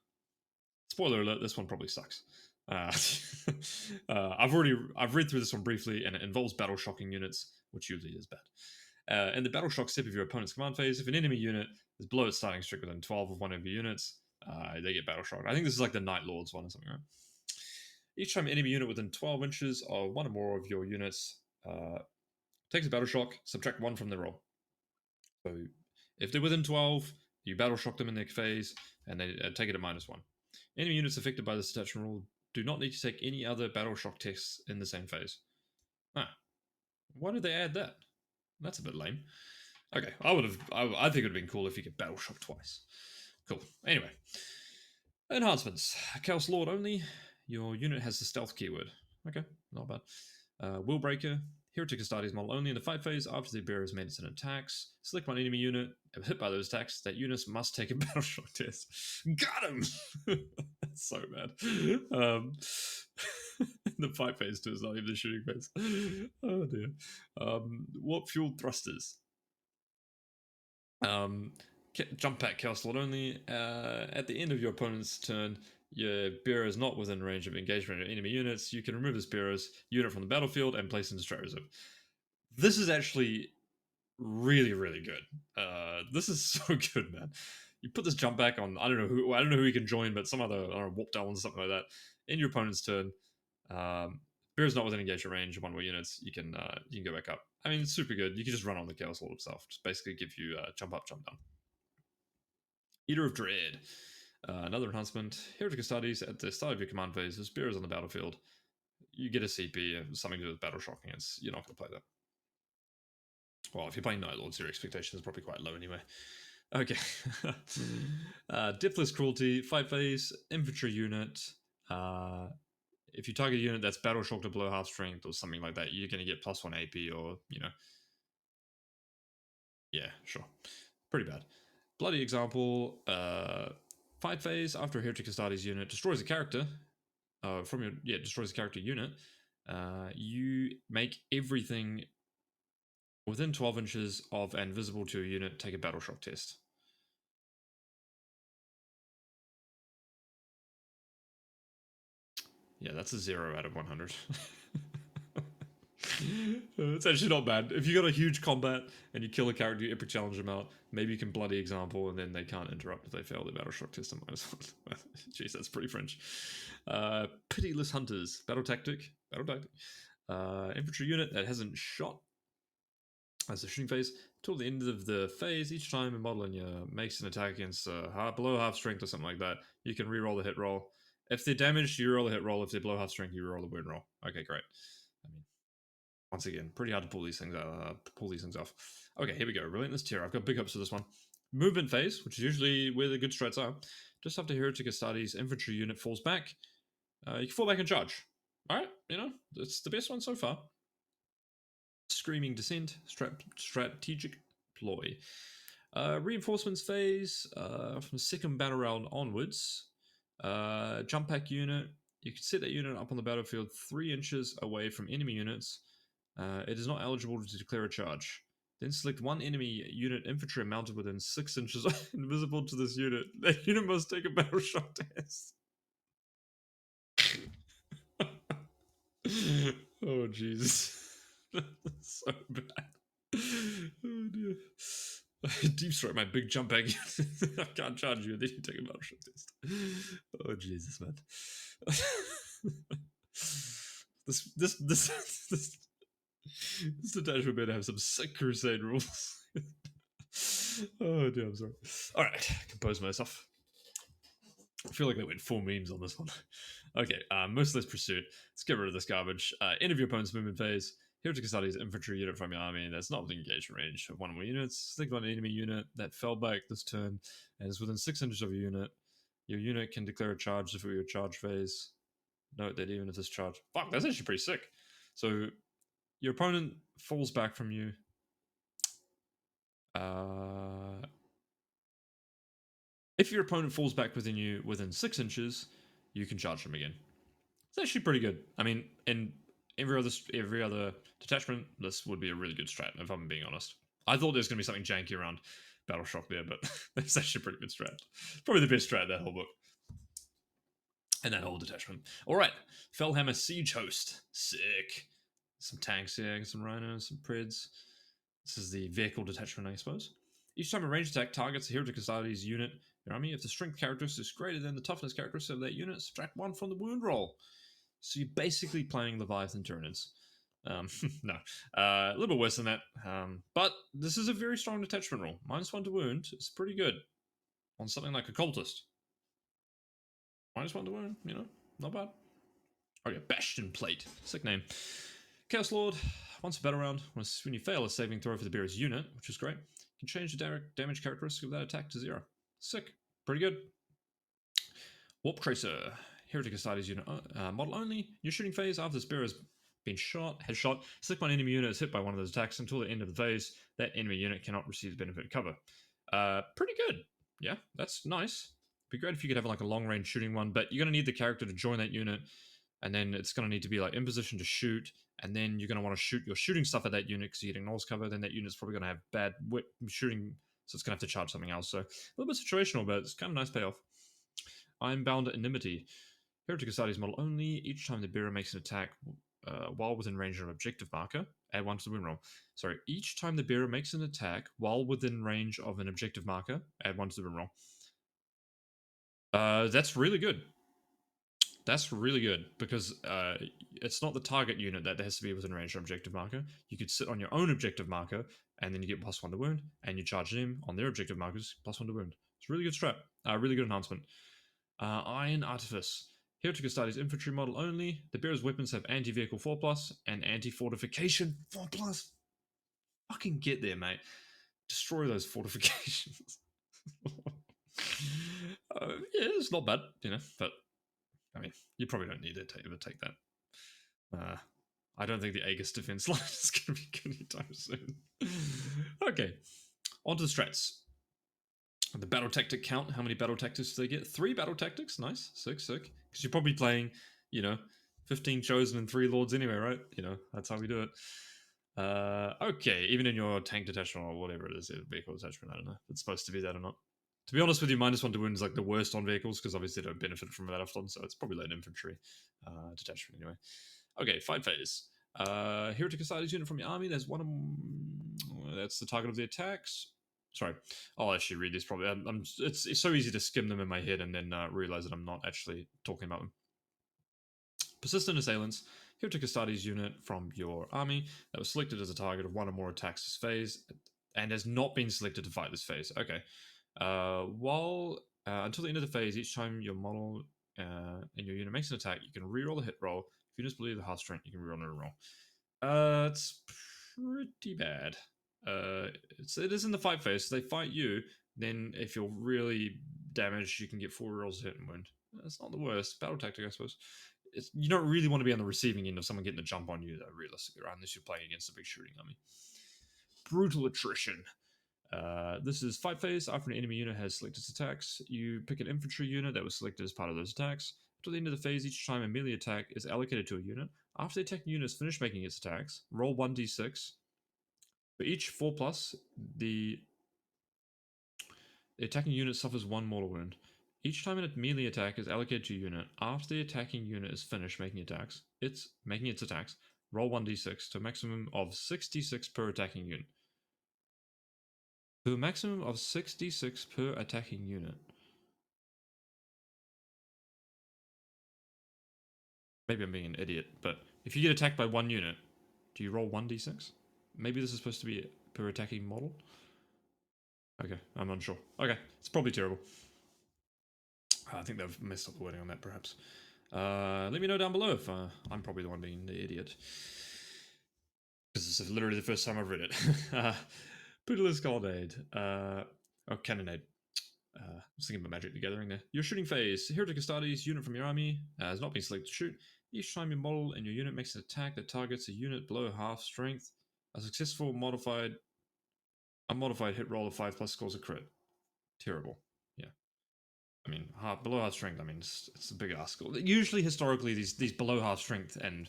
Spoiler alert, this one probably sucks. I've read through this one briefly, and it involves battle shocking units, which usually is bad. In the battle shock step of your opponent's command phase, if an enemy unit is below its starting streak within 12 of one of your units, they get battle shocked. I think this is like the Night Lords one or something, right? Each time an enemy unit within 12 inches of one or more of your units takes a battle shock, subtract 1 from their roll. So if they're within 12, you battle shock them in their phase, and they take it at -1. Enemy units affected by this detachment rule do not need to take any other battle shock tests in the same phase. Why did they add that? That's a bit lame. Okay, I think it would have been cool if you could battle shock twice. Cool. Anyway, enhancements. Chaos Lord only. Your unit has the stealth keyword. Okay, not bad. Willbreaker. Heretic Astartes model only in the fight phase after the bearer has made its attacks. Select one enemy unit. If hit by those attacks, that unit must take a battle shock test. Got him! That's so bad. The fight phase too is not even the shooting phase. Oh dear. Warp fueled thrusters. Jump pack Chaos Lord only. At the end of your opponent's turn, your bearer is not within range of engagement of enemy units. You can remove this bearer's unit from the battlefield and place in strat reserve. This is actually really, really good. This is so good, man. You put this jump back on. I don't know who you can join, but some other, I don't know, warp down or something like that. In your opponent's turn, bearer's not within engagement range of one more units. You can go back up. I mean, it's super good. You can just run on the Chaos Lord itself. Just basically give you jump up, jump down. Eater of Dread. Another enhancement. Heretic Astartes at the start of your command phase, if bearers on the battlefield, you get a CP, something to do with battle shocking. You're not going to play that. Well, if you're playing Night Lords, your expectation is probably quite low anyway. Okay. Depthless Cruelty, fight phase, infantry unit. If you target a unit that's battle shocked to below half strength or something like that, you're going to get +1 AP or, Yeah, sure. Pretty bad. Bloody example, fight phase after a Heretic Astartes unit destroys a character from your destroys a character unit. You make everything within 12 inches of and visible to your unit take a battle shock test. Yeah, that's a 0 out of 100. It's actually not bad. If you got a huge combat and you kill a character, you epic challenge them out, maybe you can bloody example and then they can't interrupt if they fail the battle shock test on -1. Jeez, that's pretty French. Pitiless Hunters. Battle tactic. Infantry unit that hasn't shot as a shooting phase. Till the end of the phase, each time a model in your makes an attack against below half strength or something like that, you can re-roll the hit roll. If they're damaged, you roll a hit roll. If they're below half strength, you roll a wound roll. Okay, great. I mean, once again, pretty hard to pull these things off. Okay, here we go. Relentless Terror. I've got big hopes for this one. Movement phase, which is usually where the good strats are. Just after Heretic Astartes' infantry unit falls back, you can fall back and charge. All right, it's the best one so far. Screaming Descent, strategic ploy. Reinforcements phase from the second battle round onwards. Jump pack unit. You can set that unit up on the battlefield 3 inches away from enemy units. It is not eligible to declare a charge. Then select one enemy unit infantry mounted within 6 inches invisible to this unit. That unit must take a battle shock test. Oh, Jesus. So bad. Oh, dear. Deep strike my big jump back. I can't charge you, and then you take a battle shock test. Oh, Jesus, man. This detachment better have some sick crusade rules. Oh, dear, I'm sorry. All right, compose myself. I feel like they went full memes on this one. Okay, Merciless Pursuit. Let's get rid of this garbage. End of your opponent's movement phase. Heretic Astartes infantry unit from your army that's not within engagement range of one or more units. Select one enemy unit that fell back this turn and is within 6 inches of your unit. Your unit can declare a charge if it were your charge phase. Note that even if this charge... Fuck, that's actually pretty sick. So, your opponent falls back from you. If your opponent falls back within you within 6 inches, you can charge them again. It's actually pretty good. I mean, in every other detachment, this would be a really good strat, if I'm being honest. I thought there was going to be something janky around Battle Shock there, but it's actually a pretty good strat. Probably the best strat in that whole book. And that whole detachment. Alright, Fellhammer Siege Host. Sick. Some tanks here, some rhinos, some prids. This is the vehicle detachment, I suppose. Each time a ranged attack targets a Heretic Astartes unit, your army, if the strength characteristic is greater than the toughness characteristic of that unit, subtract 1 from the wound roll. So you're basically playing Leviathan Tyranids. No, a little bit worse than that. But this is a very strong detachment roll. -1 to wound is pretty good on something like a cultist. -1 to wound, not bad. Okay, Bastion Plate, sick name. Chaos Lord, once a battle round, when you fail a saving throw for the bearer's unit, which is great, you can change the direct damage characteristic of that attack to 0. Sick, pretty good. Warp Tracer, Heretic Astartes unit model only. Your shooting phase after the bearer has been shot, select one enemy unit is hit by one of those attacks until the end of the phase. That enemy unit cannot receive benefit cover. Pretty good. Yeah, that's nice. Be great if you could have like a long range shooting one, but you're gonna need the character to join that unit, and then it's gonna need to be like in position to shoot, and then you're gonna want to shoot your shooting stuff at that unit because you're getting nose cover. Then that unit's probably gonna have bad shooting, so it's gonna have to charge something else. So a little bit situational, but it's kind of nice payoff. Ironbound Enmity. Heretic Astartes model only. Each time the bearer makes an attack while within range of an objective marker, add 1 to the win roll. Sorry, each time the bearer makes an attack while within range of an objective marker, add 1 to the win roll. That's really good. That's really good because it's not the target unit that has to be within range of objective marker. You could sit on your own objective marker and then you get +1 to wound, and you charge them on their objective markers, +1 to wound. It's a really good strat. Really good enhancement. Iron Artifice. Heretic Astartes infantry model only. The bearer's weapons have anti-vehicle 4+, and anti-fortification 4+. Fucking get there, mate. Destroy those fortifications. Yeah, it's not bad, but I mean, you probably don't need to ever take that. I don't think the Aegis defense line is going to be good anytime soon. Okay. On to the strats. The battle tactic count. How many battle tactics do they get? 3 battle tactics. Nice. Sick. Because you're probably playing, 15 chosen and 3 lords anyway, right? That's how we do it. Okay, even in your tank detachment or whatever it is, vehicle detachment, I don't know if it's supposed to be that or not. To be honest with you, -1 to wound is like the worst on vehicles because obviously they don't benefit from that often, so it's probably late infantry detachment anyway. Okay, fight phase. Heretic Ascites unit from your army. There's that's the target of the attacks. Sorry, I'll actually read these probably. It's so easy to skim them in my head and then realize that I'm not actually talking about them. Persistent Assailants. Heretic Ascites unit from your army that was selected as a target of 1 or more attacks this phase and has not been selected to fight this phase. Okay. Until the end of the phase, each time your model in your unit makes an attack, you can reroll a hit roll. If units below the half strength, you can reroll a roll. It's pretty bad. It is in the fight phase, so they fight you. Then, if you're really damaged, you can get 4 rolls hit and wound. That's not the worst. Battle tactic, I suppose. You don't really want to be on the receiving end of someone getting a jump on you, though, realistically, right? Unless you're playing against a big shooting army. Brutal attrition. This is fight phase. After an enemy unit has selected its attacks, you pick an infantry unit that was selected as part of those attacks. Until the end of the phase, each time a melee attack is allocated to a unit. After the attacking unit is finished making its attacks, roll 1d6. For each 4+, the attacking unit suffers 1 mortal wound. Each time a melee attack is allocated to a unit, after the attacking unit is finished making its attacks, roll 1d6 to a maximum of 66 per attacking unit. To a maximum of 66 per attacking unit. Maybe I'm being an idiot, but if you get attacked by 1 unit, do you roll 1d6? Maybe this is supposed to be per attacking model? Okay, I'm unsure. Okay, it's probably terrible. I think they've messed up the wording on that, perhaps. Let me know down below if I'm probably the one being the idiot. Because this is literally the first time I've read it. Pitiless Grenade. Cannonade. I was thinking about Magic the Gathering there. Your shooting phase. Heretic Ascites unit from your army has not been selected to shoot. Each time your model and your unit makes an attack that targets a unit below half strength, a successful unmodified hit roll of 5+ scores a crit. Terrible. Yeah. I mean, below half strength, I mean, it's a big ask. Usually, historically, these below half strength and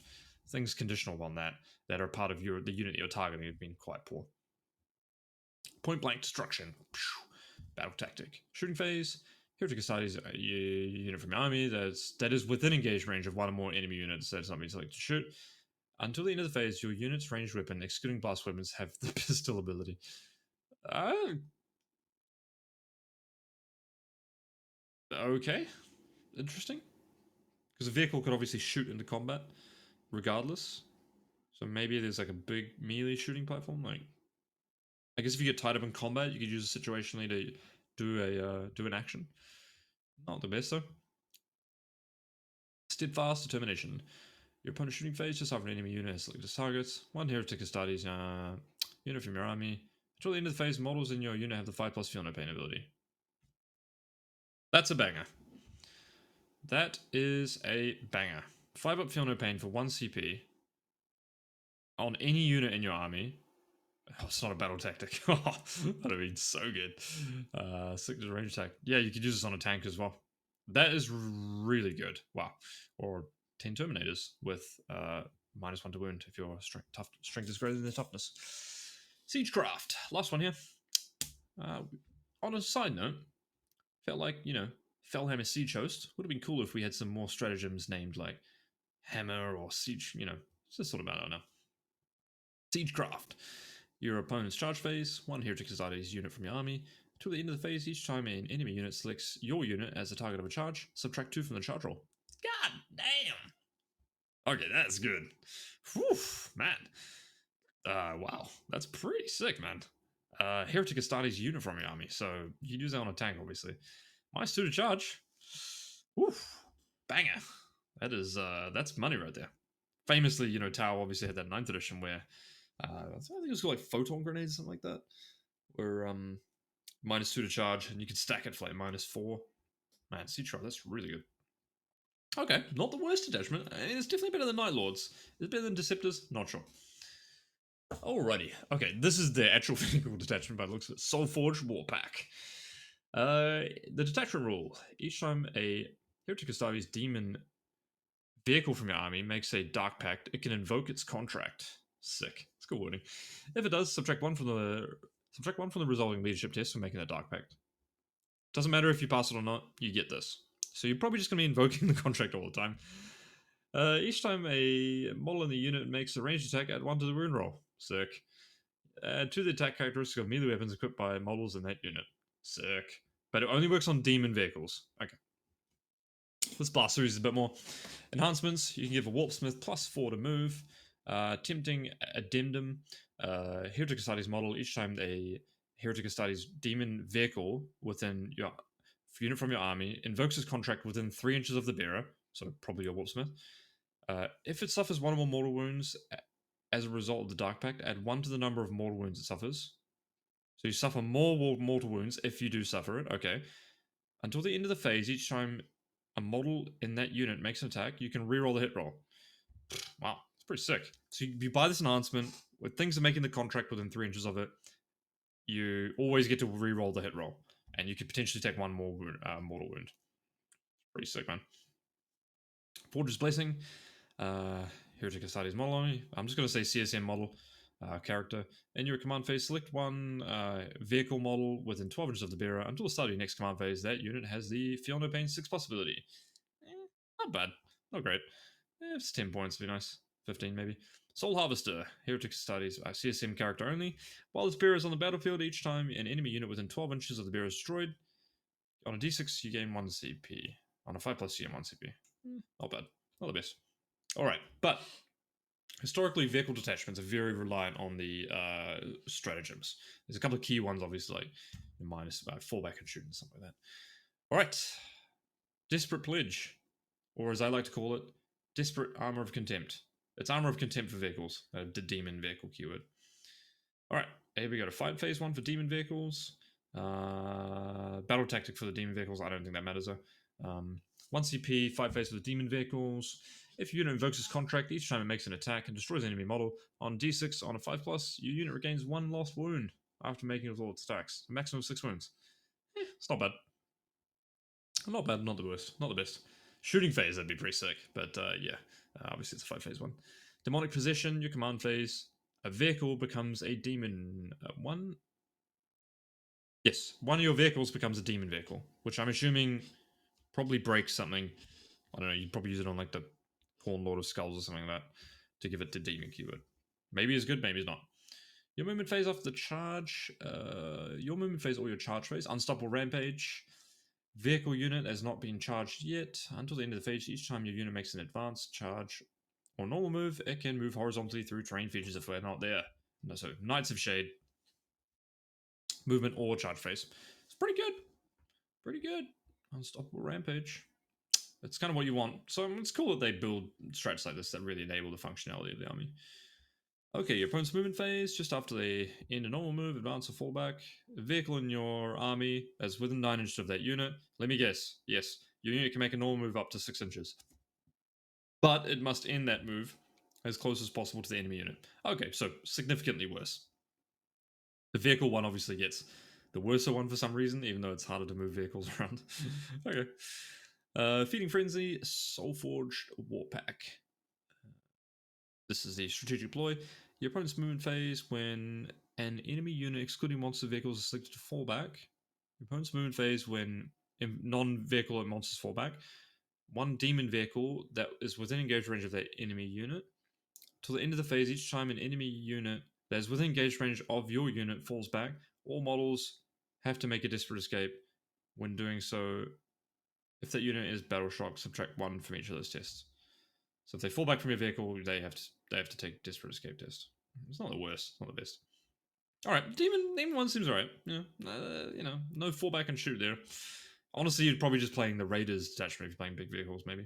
things conditional on that are part of the unit you're targeting have been quite poor. Point blank destruction. Battle tactic. Shooting phase. Heretic Ascites unit from your army that is within engaged range of 1 or more enemy units that is not being selected to shoot. Until the end of the phase, your unit's ranged weapon, excluding blast weapons, have the pistol ability. Okay. Interesting. Because a vehicle could obviously shoot into combat, regardless. So maybe there's like a big melee shooting platform. Like, I guess if you get tied up in combat, you could use it situationally to do an action. Not the best though. Steadfast determination. Your opponent's shooting phase just after an enemy unit has selected targets. 1 Heretic Ascites unit from your army. Until the end of the phase, models in your unit have the 5+ feel no pain ability. That's a banger. That is a banger. 5 up feel no pain for 1 CP on any unit in your army. Oh, it's not a battle tactic. That'd have been so good. Stick to the range attack. Yeah, you could use this on a tank as well. That is really good. Wow. Or 10 Terminators with -1 to wound if your strength is greater than the toughness. Siegecraft. Last one here. On a side note, felt like, Fellhammer Siege Host would have been cool if we had some more stratagems named like Hammer or Siege, it's just sort of, I don't know. Siegecraft. Your opponent's charge phase, 1 Heretic Ascites unit from your army. Until the end of the phase, each time an enemy unit selects your unit as the target of a charge, subtract 2 from the charge roll. God damn! Okay, that's good. Whew, man. Wow, that's pretty sick, man. Heretic Ascites unit from your army, so you can use that on a tank, obviously. -2 to charge. Woof, banger. That's money right there. Famously, Tau obviously had that 9th edition where I think it was called like photon grenades or something like that, where -2 to charge and you could stack it for like -4. Man, Siege that's really good. Okay, not the worst detachment. It's definitely better than Night Lords. Is it better than Deceptors? Not sure. Alrighty. Okay, this is the actual vehicle detachment by the looks of it. Soulforged Warpack. The detachment rule. Each time a Heretic Custodes demon vehicle from your army makes a Dark Pact, it can invoke its contract. Sick. It's cool wording. If it does, subtract one from the resulting leadership test for making a Dark Pact. Doesn't matter if you pass it or not, you get this. So you're probably just going to be invoking the contract all the time. Each time a model in the unit makes a ranged attack, add 1 to the wound roll. Sick. Add 2 to the attack characteristic of melee weapons equipped by models in that unit. Sick. But it only works on demon vehicles. Okay. This blast series is a bit more. Enhancements, you can give a Warpsmith +4 to move. Tempting Addendum. Heretic Astartes model, each time a Heretic Astartes demon vehicle within your unit from your army invokes its contract within 3 inches of the bearer, so probably your Warpsmith. If it suffers 1 or more mortal wounds as a result of the Dark Pact, add 1 to the number of mortal wounds it suffers. So you suffer more mortal wounds if you do suffer it, okay. Until the end of the phase, each time a model in that unit makes an attack, you can reroll the hit roll. Wow, it's pretty sick. So you buy this enhancement, with things are making the contract within 3 inches of it, you always get to reroll the hit roll. And you could potentially take 1 more mortal wound. Pretty sick, man. Forge's Blessing. Heretic Astartes model only. I'm just going to say CSM model character. In your command phase, select one vehicle model within 12 inches of the bearer. Until the start of your next command phase, that unit has the Feel No Pain 6 possibility. Not bad. Not great. It's 10 points, would be nice. 15 maybe. Soul Harvester. Heretic Astartes CSM character only. While this bearer is on the battlefield, each time an enemy unit within 12 inches of the bearer is destroyed, on a d6 you gain 1 CP. On a 5+, you gain 1 CP. Not bad. Not the best. Alright, but historically, vehicle detachments are very reliant on the stratagems. There's a couple of key ones, obviously, like minus fallback and shoot and stuff like that. All right, Desperate Pledge, or as I like to call it, Desperate Armor of Contempt. It's Armor of Contempt for vehicles, the demon vehicle keyword. All right, here we go to fight phase 1 for demon vehicles. Battle tactic for the demon vehicles. I don't think that matters though. 1 CP, fight phase for the demon vehicles. If your unit invokes its contract, each time it makes an attack and destroys an enemy model, on d6 on a 5+, your unit regains 1 lost wound after making it with all its attacks. A maximum of 6 wounds. It's not bad. Not bad, not the worst. Not the best. Shooting phase, that'd be pretty sick. But yeah, obviously it's a 5 phase one. Demonic Possession, your command phase. A vehicle becomes a demon. One. Yes, one of your vehicles becomes a demon vehicle, which I'm assuming probably breaks something. I don't know, you'd probably use it on like the Corn Lord of Skulls or something like that to give it the demon keyword. Maybe it's good, maybe it's not. Your movement phase after the charge, your movement phase or your charge phase, Unstoppable Rampage. Vehicle unit has not been charged yet. Until the end of the phase, each time your unit makes an advanced charge or normal move, it can move horizontally through terrain features if we're not there. So, Knights of Shade, movement or charge phase. It's pretty good. Pretty good. Unstoppable Rampage. That's kind of what you want. So it's cool that they build strats like this that really enable the functionality of the army. Okay, your opponent's movement phase, just after they end a normal move, advance or fallback. A vehicle in your army that's within 9 inches of that unit. Let me guess. Yes, your unit can make a normal move up to 6 inches. But it must end that move as close as possible to the enemy unit. Okay, so significantly worse. The vehicle one obviously gets the worser one for some reason, even though it's harder to move vehicles around. Okay. Feeding Frenzy, Soulforged Warpack. This is the strategic ploy. Your opponent's movement phase, when an enemy unit excluding monster vehicles is selected to fall back. Your opponent's movement phase, when non-vehicle monsters fall back. One demon vehicle that is within engaged range of that enemy unit. Till the end of the phase, each time an enemy unit that is within engaged range of your unit falls back, all models have to make a desperate escape. When doing so, if that unit is battle shock, subtract 1 from each of those tests. So if they fall back from your vehicle, they have to take desperate escape test. It's not the worst, it's not the best. All right, demon one seems alright. No fallback and shoot there. Honestly, you're probably just playing the Raiders detachment if you're playing big vehicles, maybe.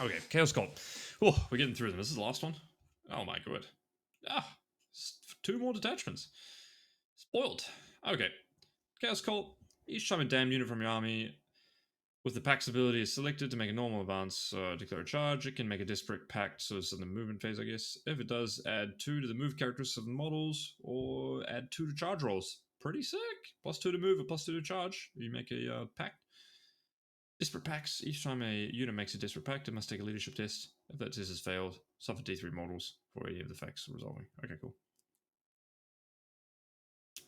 Okay, Chaos Cult. Oh, we're getting through them. This is the last one. Oh my god. 2 more detachments. Spoiled. Okay. Chaos Cult. Each time a damn unit from your army With the pack's ability is selected to make a normal advance, declare a charge, it can make a disparate pact, so it's in the movement phase, I guess. If it does, add 2 to the move characteristics of the models, or add 2 to charge rolls. Pretty sick. Plus 2 to move, or plus 2 to charge. You make a pact. Disparate pacts. Each time a unit makes a disparate pact, it must take a leadership test. If that test has failed, suffer D3 models for any of the facts resolving. Okay, cool.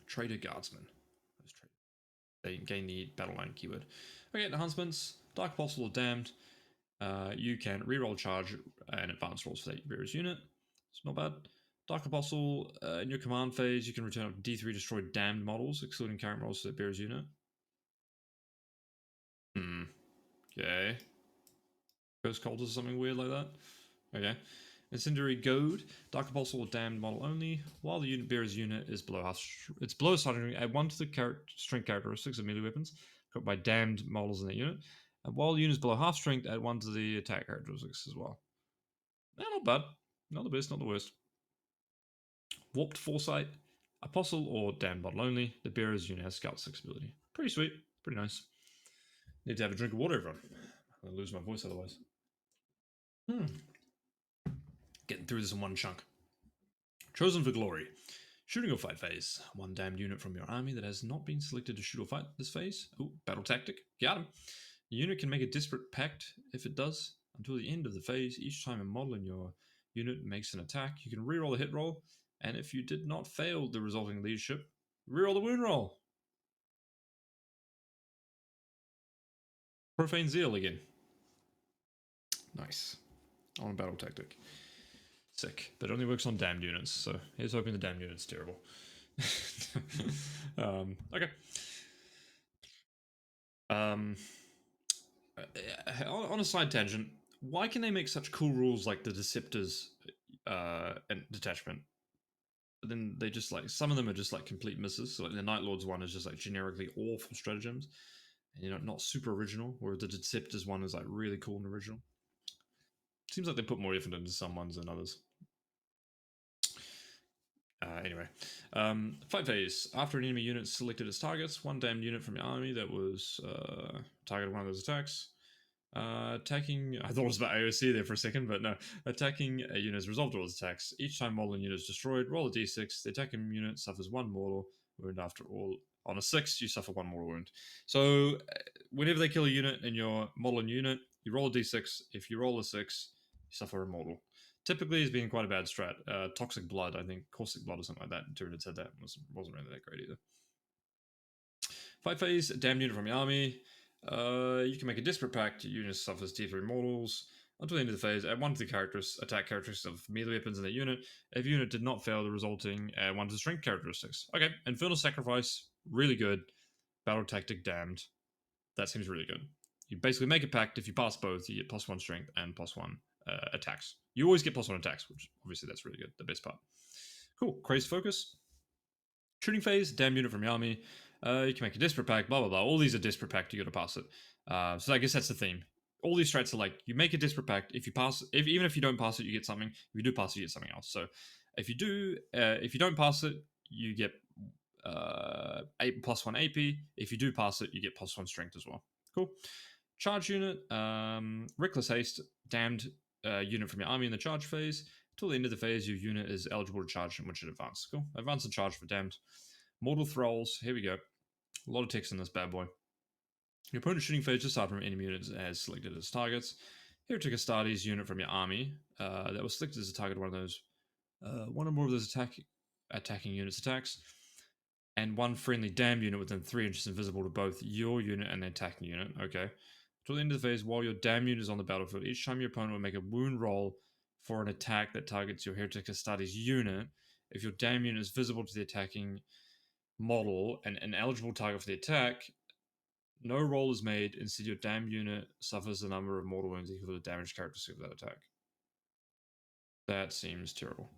Trader Guardsman. They gain the battle line keyword. Okay, enhancements. Dark Apostle or Damned. You can reroll charge and advance rolls for that Bearer's unit. It's not bad. Dark Apostle, in your command phase, you can return up to D3 destroyed damned models, excluding current rolls for the Bearer's unit. Okay. Ghost Cult or something weird like that. Okay. Incendiary Goad, Dark Apostle or Damned model only. While the unit bearer's unit is below half, it's below starting, add 1 to the strength characteristics of melee weapons got by damned models in that unit. And while the unit is below half strength, add 1 to the attack characteristics as well. Not bad. Not the best, not the worst. Warped Foresight, Apostle or Damned model only. The bearer's unit has Scout 6 ability. Pretty sweet. Pretty nice. Need to have a drink of water, everyone. I'm going to lose my voice otherwise. Getting through this in one chunk. Chosen for Glory. Shooting or fight phase. 1 damned unit from your army that has not been selected to shoot or fight this phase. Ooh, battle tactic. Got him. The unit can make a disparate pact if it does. Until the end of the phase, each time a model in your unit makes an attack, you can reroll a hit roll, and if you did not fail the resulting leadership, reroll the wound roll. Profane Zeal again. Nice. On battle tactic. Sick. That only works on damned units, so here's hoping the damned unit's terrible. Okay. On a side tangent, why can they make such cool rules like the Deceptors and detachment? But then they just like some of them are just like complete misses. So like the Night Lords one is just like generically awful stratagems, and not super original. Whereas the Deceptors one is like really cool and original. Seems like they put more effort into some ones than others. Anyway, fight phase. After an enemy unit selected its targets, 1 damned unit from your army that was targeted one of those attacks. Attacking. I thought it was about AOC there for a second, but no. Attacking a unit has resolved all its attacks. Each time model unit is destroyed, roll a d6. The attacking unit suffers 1 mortal wound after all. On a 6, you suffer 1 mortal wound. So, whenever they kill a unit in your model and unit, you roll a d6. If you roll a 6, you suffer a mortal. Typically, it's been quite a bad strat. Toxic Blood, I think, Caustic Blood or something like that. Tyranid said that. Wasn't really that great either. Fight phase, damned unit from your army. You can make a disparate pact. Unit suffers D3 mortals. Until the end of the phase, add 1 to the attack characteristics of melee weapons in that unit. If unit did not fail the resulting, add 1 to the strength characteristics. Okay, Infernal Sacrifice, really good. Battle Tactic, damned. That seems really good. You basically make a pact. If you pass both, you get +1 strength and +1 attacks. You always get +1 attacks, which obviously that's really good. The best part. Cool. Crazed Focus. Shooting phase, damn unit from your army. You can make a disparate pact, blah, blah, blah. All these are disparate pact, you gotta pass it. So I guess that's the theme. All these strats are like, you make a disparate pact, if you pass, even if you don't pass it, you get something. If you do pass it, you get something else. So if you don't pass it, you get 8 +1 AP. If you do pass it, you get +1 strength as well. Cool. Charge unit, Reckless Haste, damned unit from your army in the charge phase. Till the end of the phase, your unit is eligible to charge in which it advances. Cool. Advance and charge for damned. Mortal Thralls, here we go. A lot of text in this bad boy. Your opponent's shooting phase just after an enemy unit has selected as targets. Heretic Astartes unit from your army that was selected as a target of one of those, one or more of those attacking units attacks, and 1 friendly damned unit within 3 inches invisible to both your unit and the attacking unit. Okay. Till the end of the phase, while your damned unit is on the battlefield, each time your opponent will make a wound roll for an attack that targets your Heretic Astartes unit. If your damned unit is visible to the attacking model and an eligible target for the attack, no roll is made. Instead, your damned unit suffers the number of mortal wounds equal to the damage characteristic of that attack. That seems terrible.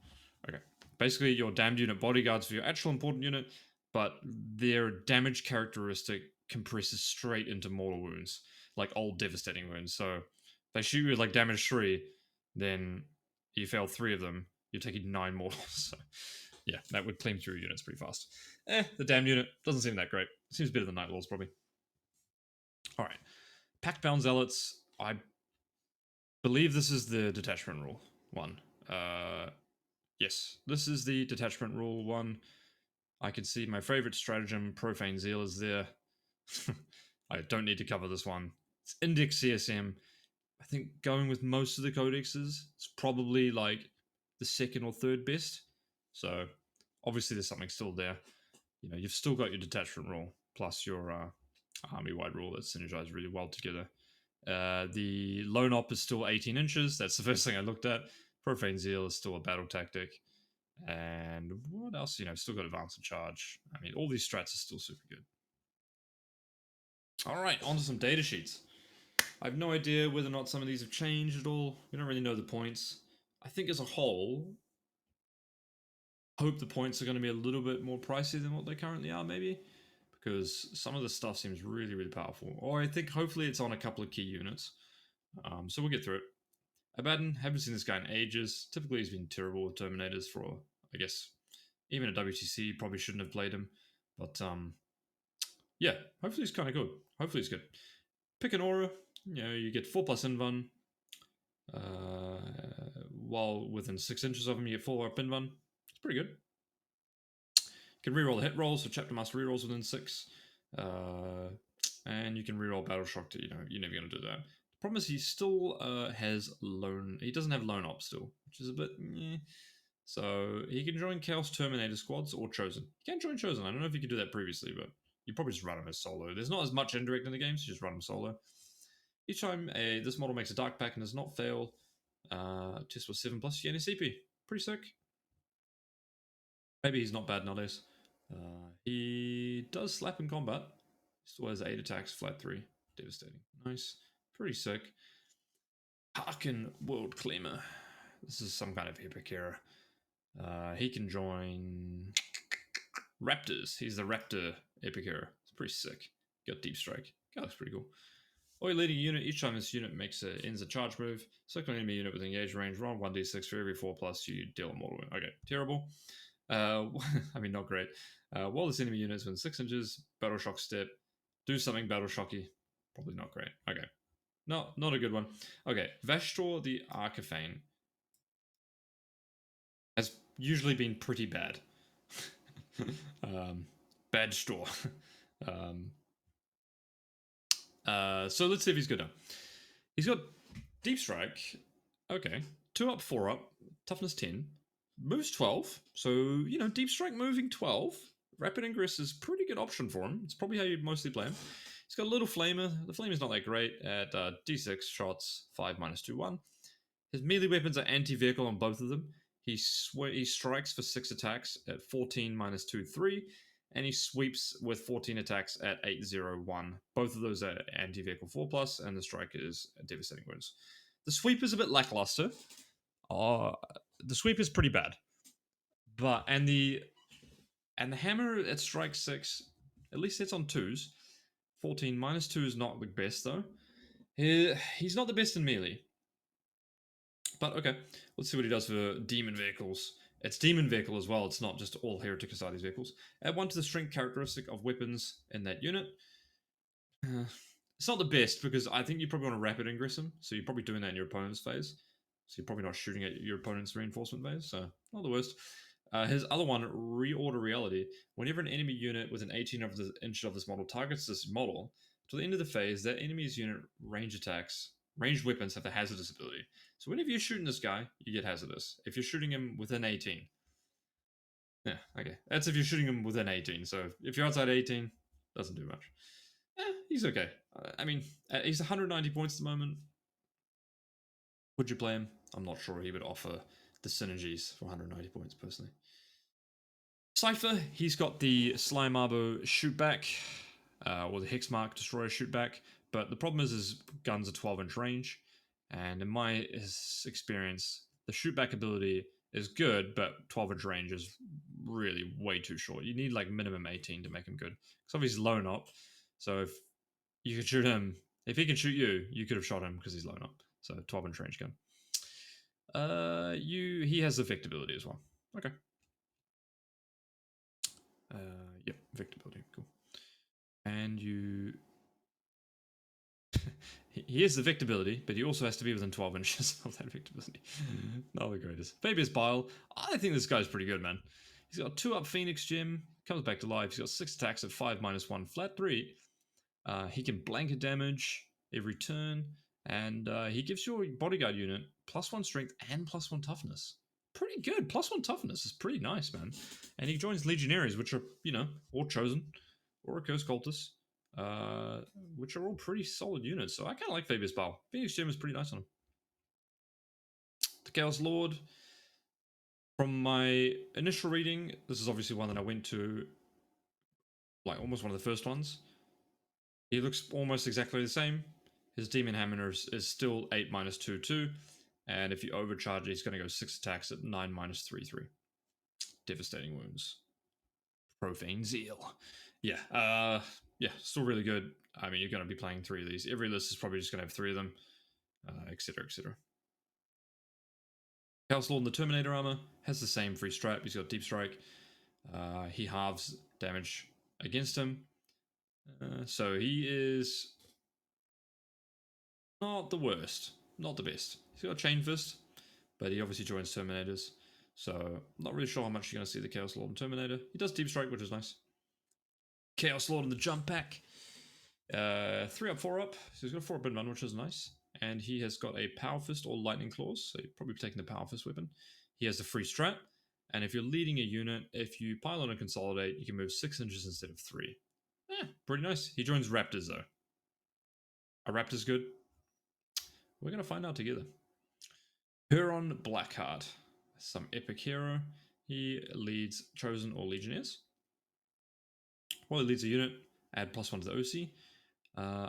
Okay. Basically, your damned unit bodyguards for your actual important unit, but their damage characteristic compresses straight into mortal wounds, like old devastating wounds. So if they shoot you with like damage 3, then you fail 3 of them, you're taking 9 mortals. So yeah, that would claim through units pretty fast. The damned unit doesn't seem that great. Seems better than Night Lords, probably. All right. Pact Bound Zealots, I believe this is the detachment rule one. Yes, this is the detachment rule one. I can see my favorite stratagem, Profane Zeal, is there. I don't need to cover this one. It's Index CSM. I think going with most of the codexes, it's probably like the second or third best. So obviously there's something still there. You know, you've still got your detachment rule plus your army-wide rule that synergize really well together. The lone op is still 18 inches. That's the first thing I looked at. Profane Zeal is still a battle tactic. And what else? You know, still got advance and charge. I mean, all these strats are still super good. All right, on to some data sheets. I have no idea whether or not some of these have changed at all. We don't really know the points. I think as a whole, hope the points are going to be a little bit more pricey than what they currently are, maybe, because some of the stuff seems really, really powerful. Or I think hopefully it's on a couple of key units. So we'll get through it. Abaddon, haven't seen this guy in ages. Typically, he's been terrible with Terminators for, I guess, even at WTC, probably shouldn't have played him. But yeah, hopefully he's kind of good. Hopefully he's good. Pick an aura. You know, you get 4+ invuln. While within 6 inches of him, you get 4 up invuln. It's pretty good. You can reroll the hit rolls, so chapter master rerolls within 6. And you can reroll battle shock to, you know, you're never going to do that. The problem is he still has lone. He doesn't have lone op still, which is a bit. So he can join Chaos Terminator squads or Chosen. He can join Chosen. I don't know if you could do that previously, but you probably just run him as solo. There's not as much indirect in the game, so you just run him solo. Each time this model makes a dark pack and does not fail, test with 7+, you gain a CP. Pretty sick. Maybe he's not bad nowadays. He does slap in combat. Still has 8 attacks, flat 3. Devastating. Nice. Pretty sick. Harkin World Claimer. This is some kind of epic hero. He can join Raptors. He's the Raptor epic hero. It's pretty sick. Got Deep Strike. That looks pretty cool. Or leading a unit. Each time this unit ends a charge move, select an enemy unit with engaged range. Roll 1d6 for every 4+. You deal a mortal wound. Okay, terrible. I mean, not great. While this enemy unit is within 6 inches, battle shock step. Do something battle shocky. Probably not great. Okay. No, not a good one. Okay, Vashtor the Arcaphane has usually been pretty bad. Bad store. So let's see if he's good now. He's got Deep Strike. Okay. 2 up, 4 up. Toughness 10. Moves 12. So, you know, Deep Strike moving 12. Rapid Ingress is a pretty good option for him. It's probably how you mostly play him. He's got a little Flamer. The Flamer's not that great at D6 shots, 5 minus 2, 1. His melee weapons are anti-vehicle on both of them. He strikes for 6 attacks at 14 minus 2, 3. And he sweeps with 14 attacks at 8, 0, 1. Both of those are anti-vehicle 4+, and the strike is devastating wounds. The sweep is a bit lackluster. The sweep is pretty bad. But and the hammer at strike 6, at least it's on 2s. 14 minus 2 is not the best though. He's not the best in melee. But okay, let's see what he does for demon vehicles. It's demon vehicle as well. It's not just all Heretic Astartes vehicles. Add 1 to the strength characteristic of weapons in that unit. It's not the best because I think you probably want to rapid ingress him. So you're probably doing that in your opponent's phase. So you're probably not shooting at your opponent's reinforcement phase. So not the worst. His other one, Reorder Reality. Whenever an enemy unit within 18 of the inch of this model targets this model, to the end of the phase, that enemy's unit ranged weapons have a hazardous ability. So whenever you're shooting this guy, you get hazardous. If you're shooting him within 18. Yeah, okay. That's if you're shooting him within 18. So if you're outside 18, doesn't do much. He's okay. I mean, he's 190 points at the moment. Would you play him? I'm not sure he would offer the synergies for 190 points personally. Cypher, he's got the Slime Arbo shootback, or the Hexmark Destroyer shootback, but the problem is his guns are 12-inch range, and in my experience, the shootback ability is good, but 12-inch range is really way too short. You need like minimum 18 to make him good. Because obviously he's lone op, so if you could shoot him, if he can shoot you, you could have shot him because he's lone op. So 12-inch range gun. He has effect ability as well. Okay. Yep, effect ability, cool. And you he has the Vik ability, but he also has to be within 12 inches of that Vik ability. Not the greatest. Fabius Bile. I think this guy's pretty good, man. He's got 2 up Phoenix Gem, comes back to life. He's got 6 attacks at 5 minus 1, flat 3. He can blanket damage every turn, and he gives your bodyguard unit +1 strength and +1 toughness. Pretty good. +1 toughness is pretty nice, man. And he joins Legionaries, which are, or Chosen, or a Curse Cultist, which are all pretty solid units. So I kind of like Fabius Bile. Phoenix Gem is pretty nice on him. The Chaos Lord. From my initial reading, this is obviously one that I went to, like almost one of the first ones. He looks almost exactly the same. His Demon Hammer is still 8 minus 2 2. And if you overcharge, he's going to go 6 attacks at 9 minus 3 3. Devastating wounds. Profane Zeal. Yeah, still really good. I mean, you're going to be playing 3 of these. Every list is probably just going to have 3 of them, etc., etc. Chaos Lord in the Terminator armor has the same free strap. He's got Deep Strike. He halves damage against him. So he is not the worst, not the best. He's got Chain Fist, but he obviously joins Terminators. So I'm not really sure how much you're going to see the Chaos Lord and Terminator. He does Deep Strike, which is nice. Chaos Lord in the Jump Pack. 3 up, 4 up. So he's got a 4 up in one, which is nice. And he has got a Power Fist or Lightning Claws. So you're probably taking the Power Fist weapon. He has a free strap. And if you're leading a unit, if you pile on and consolidate, you can move 6 inches instead of 3. Pretty nice. He joins Raptors, though. Are Raptors good? We're going to find out together. Huron Blackheart. Some epic hero. He leads Chosen or Legionnaires. While he leads a unit, add +1 to the OC.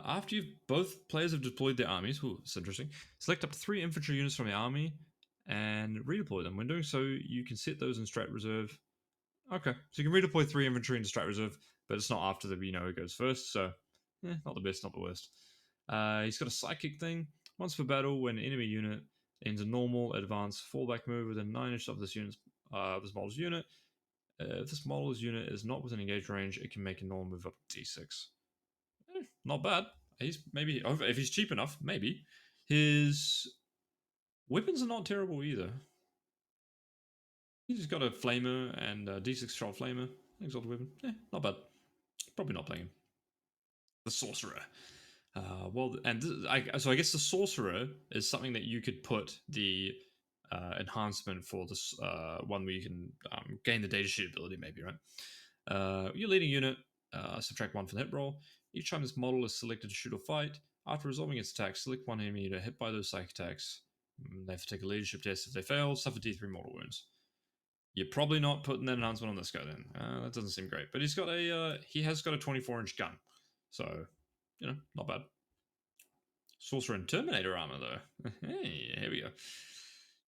After both players have deployed their armies, it's interesting, select up to 3 infantry units from the army and redeploy them. When doing so, you can set those in strat reserve. Okay, so you can redeploy 3 infantry into strat reserve, but it's not after the it goes first, so not the best, not the worst. He's got a psychic thing. Once per battle, when an enemy unit ends a normal, advanced, fallback move within 9 inches of this model's unit, if this model's unit is not within engaged range, it can make a normal move up to D6. Not bad. He's maybe, if he's cheap enough, maybe. His weapons are not terrible either. He's got a flamer and a D6 shot flamer. Exalted weapon. Not bad. Probably not playing him. The sorcerer. So I guess the sorcerer is something that you could put the enhancement for this one where you can gain the data sheet ability, maybe, right? Your leading unit, subtract 1 from the hit roll. Each time this model is selected to shoot or fight, after resolving its attack, select one enemy unit hit by those psychic attacks. They have to take a leadership test. If they fail, suffer D3 mortal wounds. You're probably not putting that enhancement on this guy then. That doesn't seem great. But he has got a 24-inch gun. So, not bad. Sorcerer and Terminator armor, though. Hey, here we go.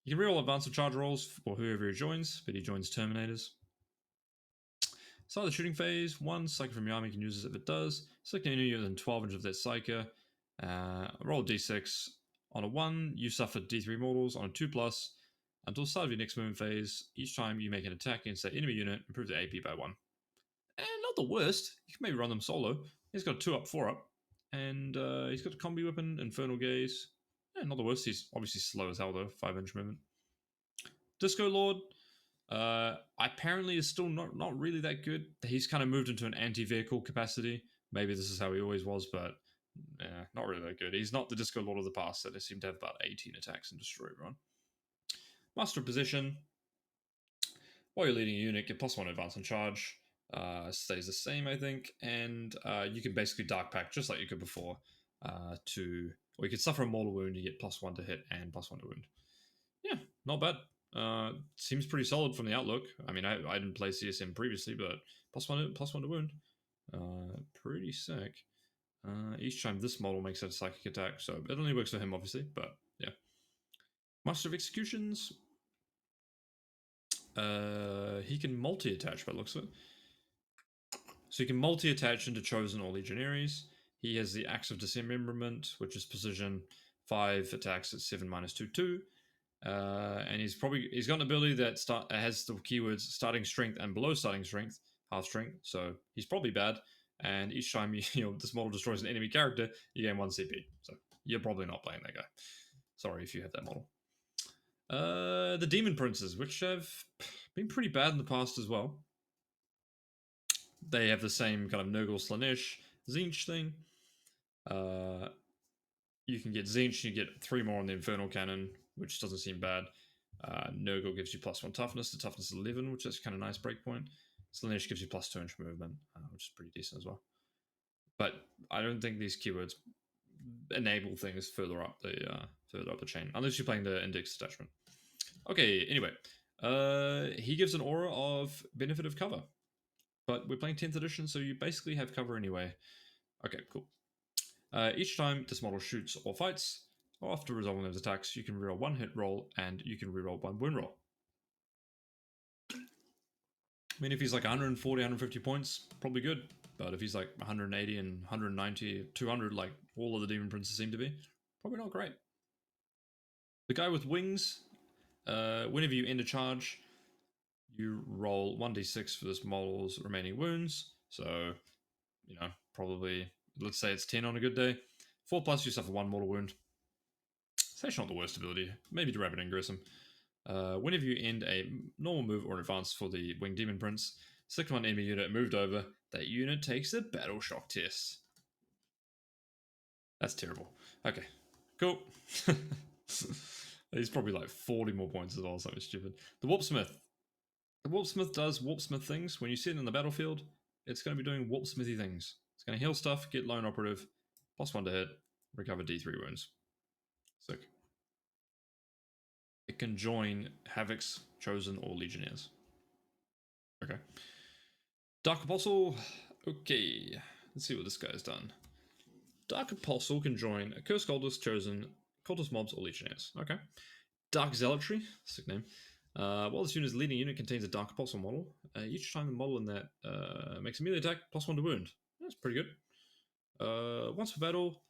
You can reroll advanced charge rolls for whoever he joins, but he joins Terminators. Start the shooting phase. 1 Psyker from your army can use this if it does. Select any unit within 12 inches of that Psyker. Roll d6. On a 1, you suffer d3 mortals. On a 2+, until the start of your next movement phase, each time you make an attack against that enemy unit, improve the AP by 1. And not the worst. You can maybe run them solo. He's got a 2 up, 4 up. And he's got a combi weapon, Infernal Gaze. Not the worst. He's obviously slow as hell, though. 5-inch movement. Disco Lord. Apparently is still not really that good. He's kind of moved into an anti-vehicle capacity. Maybe this is how he always was, but not really that good. He's not the Disco Lord of the past that seemed to have about 18 attacks and destroy everyone. Master of Position. While you're leading a unit, get +1 advance and charge. Stays the same, I think. And you can basically Dark Pact just like you could before. Or you could suffer a mortal wound, you get +1 to hit and +1 to wound. Yeah, not bad. Seems pretty solid from the outlook. I mean, I didn't play CSM previously, but +1 to wound. Pretty sick. Each time this model makes a psychic attack, so it only works for him, obviously, but yeah. Master of Executions. He can multi-attach by the looks of it. So he can multi-attach into Chosen or Legionaries. He has the Axe of Dismemberment, which is precision 5 attacks at 7 minus 2 2. And he's got an ability that has the keywords starting strength and below starting strength, half strength. So he's probably bad. And each time this model destroys an enemy character, you gain 1 CP. So you're probably not playing that guy. Sorry if you have that model. The Demon Princes, which have been pretty bad in the past as well. They have the same kind of Nurgle Slanesh Zinch thing. You can get Zinch, you get 3 more on the Infernal Cannon, which doesn't seem bad. Nurgle gives you +1 toughness to toughness 11, which is kind of nice breakpoint. Slanesh gives you +2 inch movement, which is pretty decent as well. But I don't think these keywords enable things further up the chain, unless you're playing the index detachment. Okay, anyway. He gives an aura of benefit of cover. But we're playing 10th edition, so you basically have cover anyway. Okay, cool. Each time this model shoots or fights, or after resolving those attacks, you can reroll 1 hit roll and you can reroll 1 wound roll. I mean, if he's like 140, 150 points, probably good. But if he's like 180 and 190, 200, like all of the Demon Princes seem to be, probably not great. The guy with wings, whenever you end a charge, you roll 1d6 for this model's remaining wounds. So, you know, probably, let's say it's 10 on a good day. 4+, you suffer 1 mortal wound. It's actually not the worst ability. Maybe to Rapid Ingress him. Whenever you end a normal move or an advance for the Winged Demon Prince, select one enemy unit moved over. That unit takes a Battle Shock test. That's terrible. Okay, cool. He's probably like 40 more points as well, something stupid. The Warpsmith. The Warpsmith does Warpsmith things. When you see it in the battlefield, it's going to be doing Warpsmithy things. It's going to heal stuff, get lone operative, +1 to hit, recover D3 wounds. Sick. It can join Havoc's, Chosen, or Legionnaires. Okay. Dark Apostle. Okay. Let's see what this guy's done. Dark Apostle can join a Cursed Cultist, Chosen, Cultist Mobs, or Legionnaires. Okay. Dark Zealotry. Sick name. While this unit's leading unit contains a Dark Apostle model, each time the model in that makes a melee attack, +1 to wound. That's pretty good. Once per battle,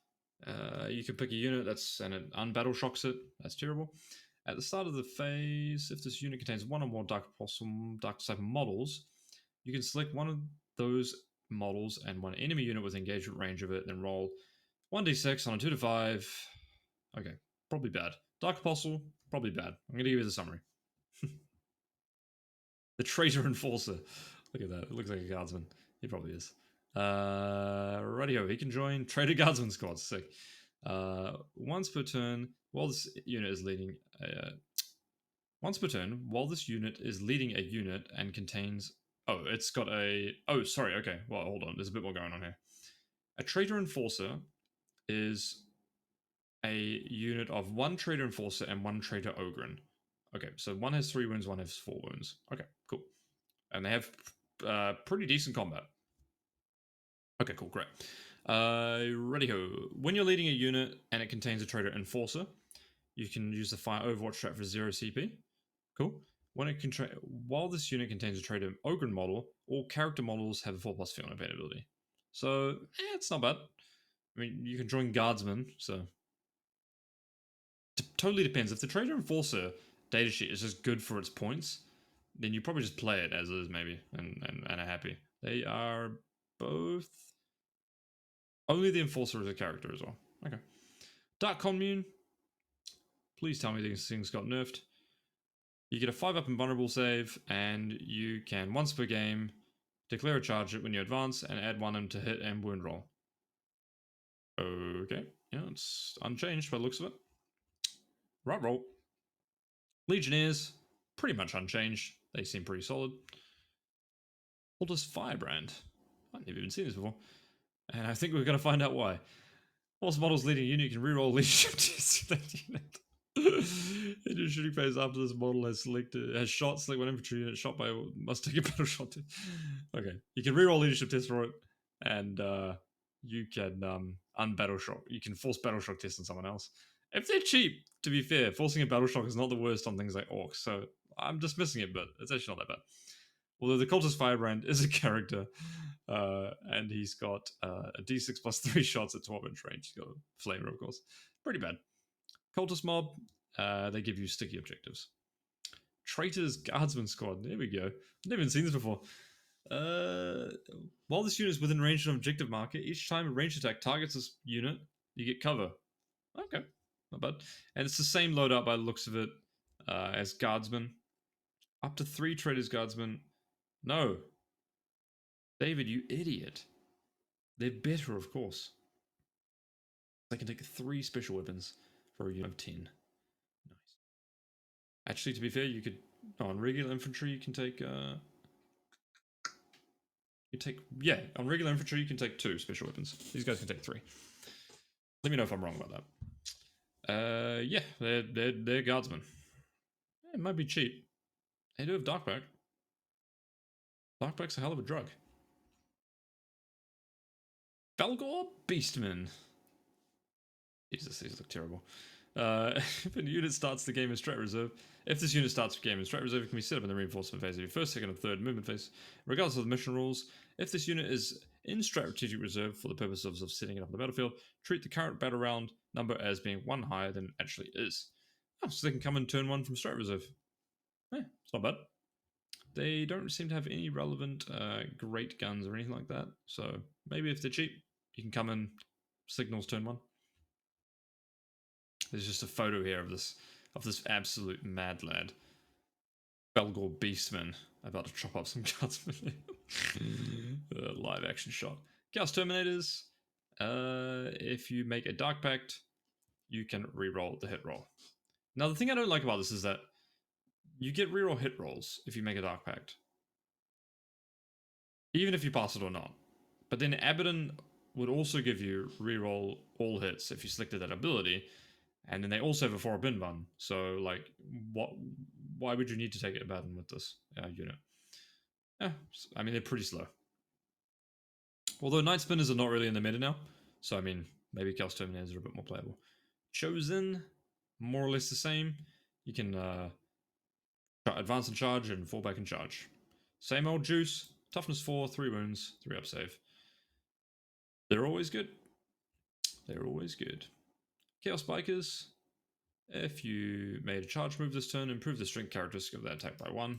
you can pick a unit and it unbattle shocks it. That's terrible. At the start of the phase, if this unit contains 1 or more Dark Apostle Dark Disciple models, you can select one of those models and 1 enemy unit with engagement range of it, then roll 1d6 on a 2 to 5. Okay, probably bad. Dark Apostle, probably bad. I'm going to give you the summary. The Traitor Enforcer. Look at that. It looks like a guardsman. He probably is. Radio. He can join Traitor Guardsman squad. Sick. Once per turn, while this unit is leading once per turn, while this unit is leading a unit and contains... Oh, it's got a... Oh, sorry. Okay. Well, hold on. There's a bit more going on here. A Traitor Enforcer is a unit of 1 Traitor Enforcer and 1 Traitor Ogren. Okay, so one has 3 wounds, one has 4 wounds. Okay, cool. And they have pretty decent combat. Okay, cool, great. Ready-ho. When you're leading a unit and it contains a Traitor Enforcer, you can use the Fire Overwatch strat for 0 CP. Cool. While this unit contains a Traitor Ogren model, all character models have a 4+ field availability. So, it's not bad. I mean, you can join Guardsmen, so... Totally depends. If the Traitor Enforcer datasheet is just good for its points, then you probably just play it as is, maybe, and are happy. They are both... Only the Enforcer is a character as well. Okay. Dark Commune. Please tell me these things got nerfed. You get a 5-up invulnerable save, and you can, once per game, declare a charge when you advance and add 1 to hit and wound roll. Okay. Yeah, it's unchanged by the looks of it. Right roll. Legionnaires, pretty much unchanged. They seem pretty solid. Cultist Firebrand. I've never even seen this before. And I think we're going to find out why. Whilst models leading a unit, you can reroll leadership tests for that unit. In your shooting phase after this model has shot, select 1 infantry unit shot by must take a battle shot test. Okay. You can reroll leadership tests for it, and you can unbattle shock. You can force battle shock test on someone else. If they're cheap, to be fair, forcing a battle shock is not the worst on things like orcs, so I'm dismissing it, but it's actually not that bad. Although the Cultist Firebrand is a character, and he's got a d6 plus 3 shots at 12-inch range. He's got a flamer, of course. Pretty bad. Cultist Mob, they give you sticky objectives. Traitor's Guardsman Squad. There we go. I've never even seen this before. While this unit is within range of an objective marker, each time a ranged attack targets this unit, you get cover. Okay, not bad. And it's the same loadout by the looks of it as Guardsman. Up to 3 Traders Guardsman. No, David, you idiot. They're better, of course. They can take 3 special weapons for a unit of 10. Nice. Actually, to be fair, you could on regular infantry you can take on regular infantry you can take 2 special weapons. These guys can take 3. Let me know if I'm wrong about that. Yeah, they're guardsmen. It might be cheap. They do have Darkback. Darkback's a hell of a drug. Belgor Beastman. Jesus, these look terrible. If a unit starts the game in strat reserve, if this unit starts the game in strat reserve, it can be set up in the reinforcement phase of your first, second, and third movement phase, regardless of the mission rules. If this unit is in strategic reserve for the purpose of setting it up on the battlefield, treat the current battle round number as being 1 higher than it actually is. Oh, so they can come in turn 1 from strat reserve. It's not bad. They don't seem to have any relevant great guns or anything like that. So maybe if they're cheap, you can come in signals turn 1. There's just a photo here of this absolute mad lad. Belgor Beastman about to chop up some guardsmen. Live action shot. Chaos Terminators. If you make a Dark Pact, you can reroll the hit roll. Now the thing I don't like about this is that you get reroll hit rolls if you make a Dark Pact, even if you pass it or not. But then Abaddon would also give you reroll all hits if you selected that ability, and then they also have a 4 bin bun. So like, what? Why would you need to take Abaddon with this unit? Yeah, I mean they're pretty slow. Although Night Spinners are not really in the meta now, so I mean maybe Chaos Terminators are a bit more playable. Chosen, more or less the same. You can advance and charge and fall back and charge. Same old juice. Toughness 4, 3 wounds, 3 up save. They're always good. They're always good. Chaos Bikers. If you made a charge move this turn, improve the strength characteristic of that attack by 1.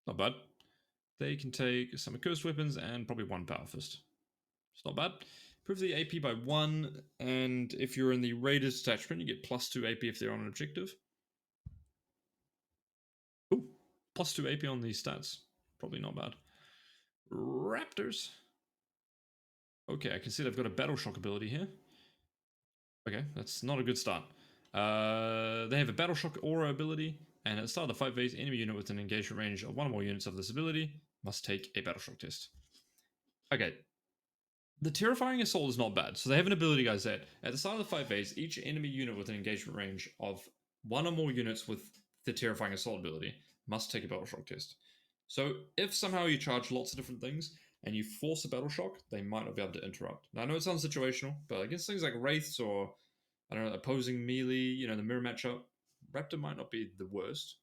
Not bad. They can take some cursed weapons and probably 1 power fist. It's not bad. Improve the AP by 1, and if you're in the Raiders detachment, you get plus 2 AP if they're on an objective. Ooh, plus 2 AP on these stats. Probably not bad. Raptors. Okay, I can see they've got a Battle Shock ability here. Okay, that's not a good start. They have a Battle Shock Aura ability, and at the start of the fight phase, enemy unit with an engagement range of 1 or more units of this ability must take a Battle Shock test. Okay. The Terrifying Assault is not bad. So they have an ability, guys, that at the start of the fight phase, each enemy unit with an engagement range of 1 or more units with the Terrifying Assault ability must take a Battle Shock test. So if somehow you charge lots of different things and you force a Battle Shock, they might not be able to interrupt. Now, I know it sounds situational, but against things like Wraiths or, I don't know, opposing melee, the mirror matchup, Raptor might not be the worst.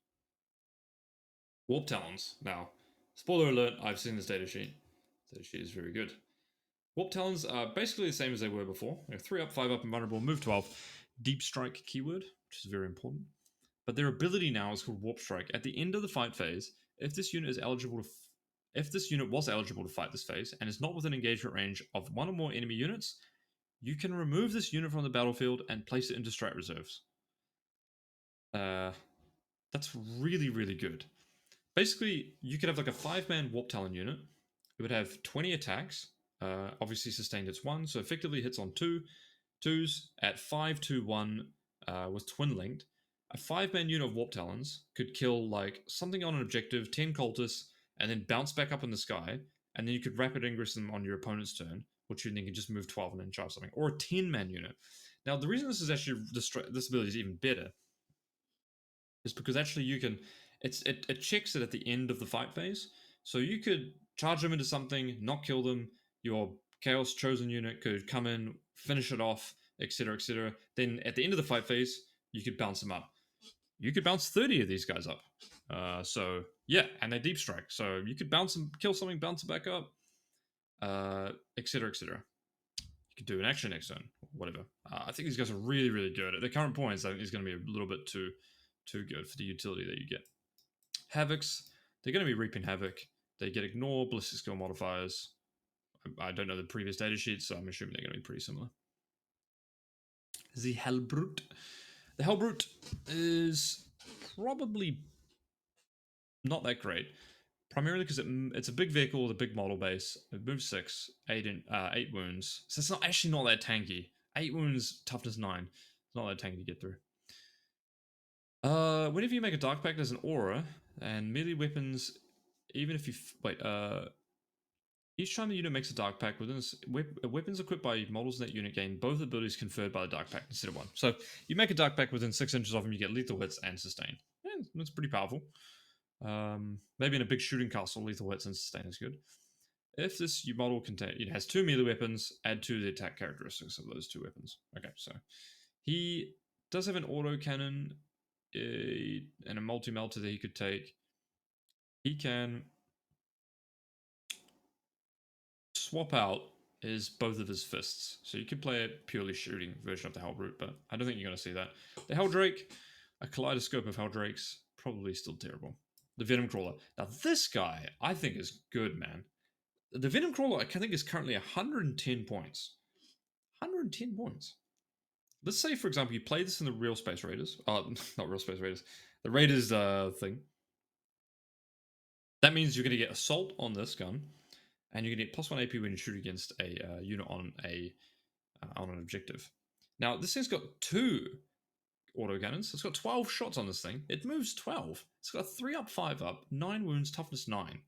Warp Talons. Now, spoiler alert, I've seen this data sheet. Data sheet is very good. Warp Talons are basically the same as they were before. They're 3 up, 5 up, and vulnerable, move 12. Deep Strike keyword, which is very important. But their ability now is called Warp Strike. At the end of the fight phase, if this unit was eligible to fight this phase and is not within engagement range of 1 or more enemy units, you can remove this unit from the battlefield and place it into strat reserves. That's really, really good. Basically, you could have like a 5-man Warp Talon unit. It would have 20 attacks. Obviously sustained its 1, so effectively hits on 2s at 5, 2, 1 with twin linked. A 5-man unit of Warp Talons could kill like something on an objective, 10 cultists, and then bounce back up in the sky, and then you could rapid ingress them on your opponent's turn, which you then can just move 12 and then charge something. Or a 10-man unit. Now, the reason this is actually this ability is even better is because actually you can it checks it at the end of the fight phase. So you could charge them into something, not kill them. Your Chaos Chosen unit could come in, finish it off, etc., etc. Then at the end of the fight phase, you could bounce them up. You could bounce 30 of these guys up. So yeah, and they deep strike. So you could bounce them, kill something, bounce it back up, etc., etc. You could do an action next turn, whatever. I think these guys are really, really good. At the current points, I think he's going to be a little bit too good for the utility that you get. Havocs, they're going to be reaping Havoc. They get Ignore, Ballistic Skill modifiers. I don't know the previous data sheets, so I'm assuming they're going to be pretty similar. The Hellbrute. The Hellbrute is probably not that great, primarily because it's a big vehicle with a big model base. It moves 6, 8 wounds, so it's not actually not that tanky. 8 wounds, toughness 9. It's not that tanky to get through. Whenever you make a Dark Pact as an aura, and melee weapons, even if you each time the unit makes a Dark Pact within weapons equipped by models in that unit gain both abilities conferred by the Dark Pact instead of one. So you make a Dark Pact within 6 inches of them, you get lethal hits and sustain. Yeah, that's pretty powerful. Maybe in a big shooting castle, lethal hits and sustain is good. If this model has 2 melee weapons, add 2 to the attack characteristics of those 2 weapons. Okay, so he does have an auto cannon and a multi melter that he could take. He can swap out is both of his fists. So you could play a purely shooting version of the Hellbrute, but I don't think you're going to see that. The Helldrake, a kaleidoscope of Helldrakes, probably still terrible. The Venom Crawler. Now this guy, I think is good, man. The Venom Crawler, I think, is currently 110 points. 110 points. Let's say, for example, you play this in the Real Space Raiders. Not Real Space Raiders. The Raiders thing. That means you're going to get Assault on this gun, and you're going to get plus 1 AP when you shoot against a unit on an objective. Now, this thing's got 2 autocannons. It's got 12 shots on this thing. It moves 12. It's got 3 up, 5 up, 9 wounds, toughness 9.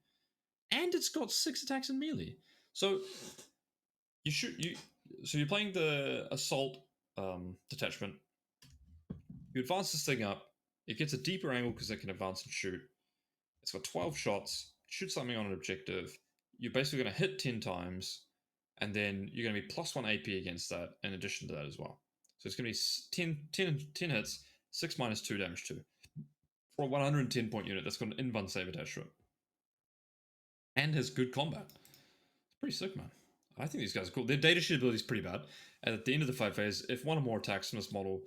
And it's got 6 attacks in melee. So you're playing the assault detachment. You advance this thing up. It gets a deeper angle because it can advance and shoot. It's got 12 shots. Shoot something on an objective. You're basically going to hit 10 times, and then you're going to be plus 1 AP against that in addition to that as well. So it's going to be 10 hits, 6 minus 2 damage 2. For a 110 point unit that's got an invuln save attached to it. And has good combat. It's pretty sick, man. I think these guys are cool. Their data sheet ability is pretty bad. And at the end of the fight phase, if one or more attacks from this model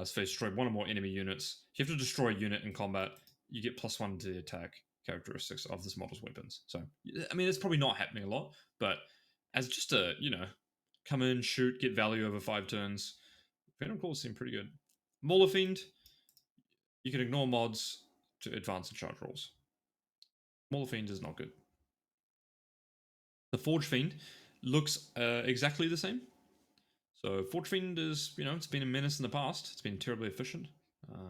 is phase destroyed one or more enemy units, you have to destroy a unit in combat. You get plus 1 to the attack characteristics of this model's weapons. So, I mean, it's probably not happening a lot, but as just a, come in, shoot, get value over 5 turns, Venom Claws seem pretty good. Mauler Fiend, you can ignore mods to advance and charge rolls. Mauler Fiend is not good. The Forge Fiend looks exactly the same. So Forge Fiend is, it's been a menace in the past. It's been terribly efficient.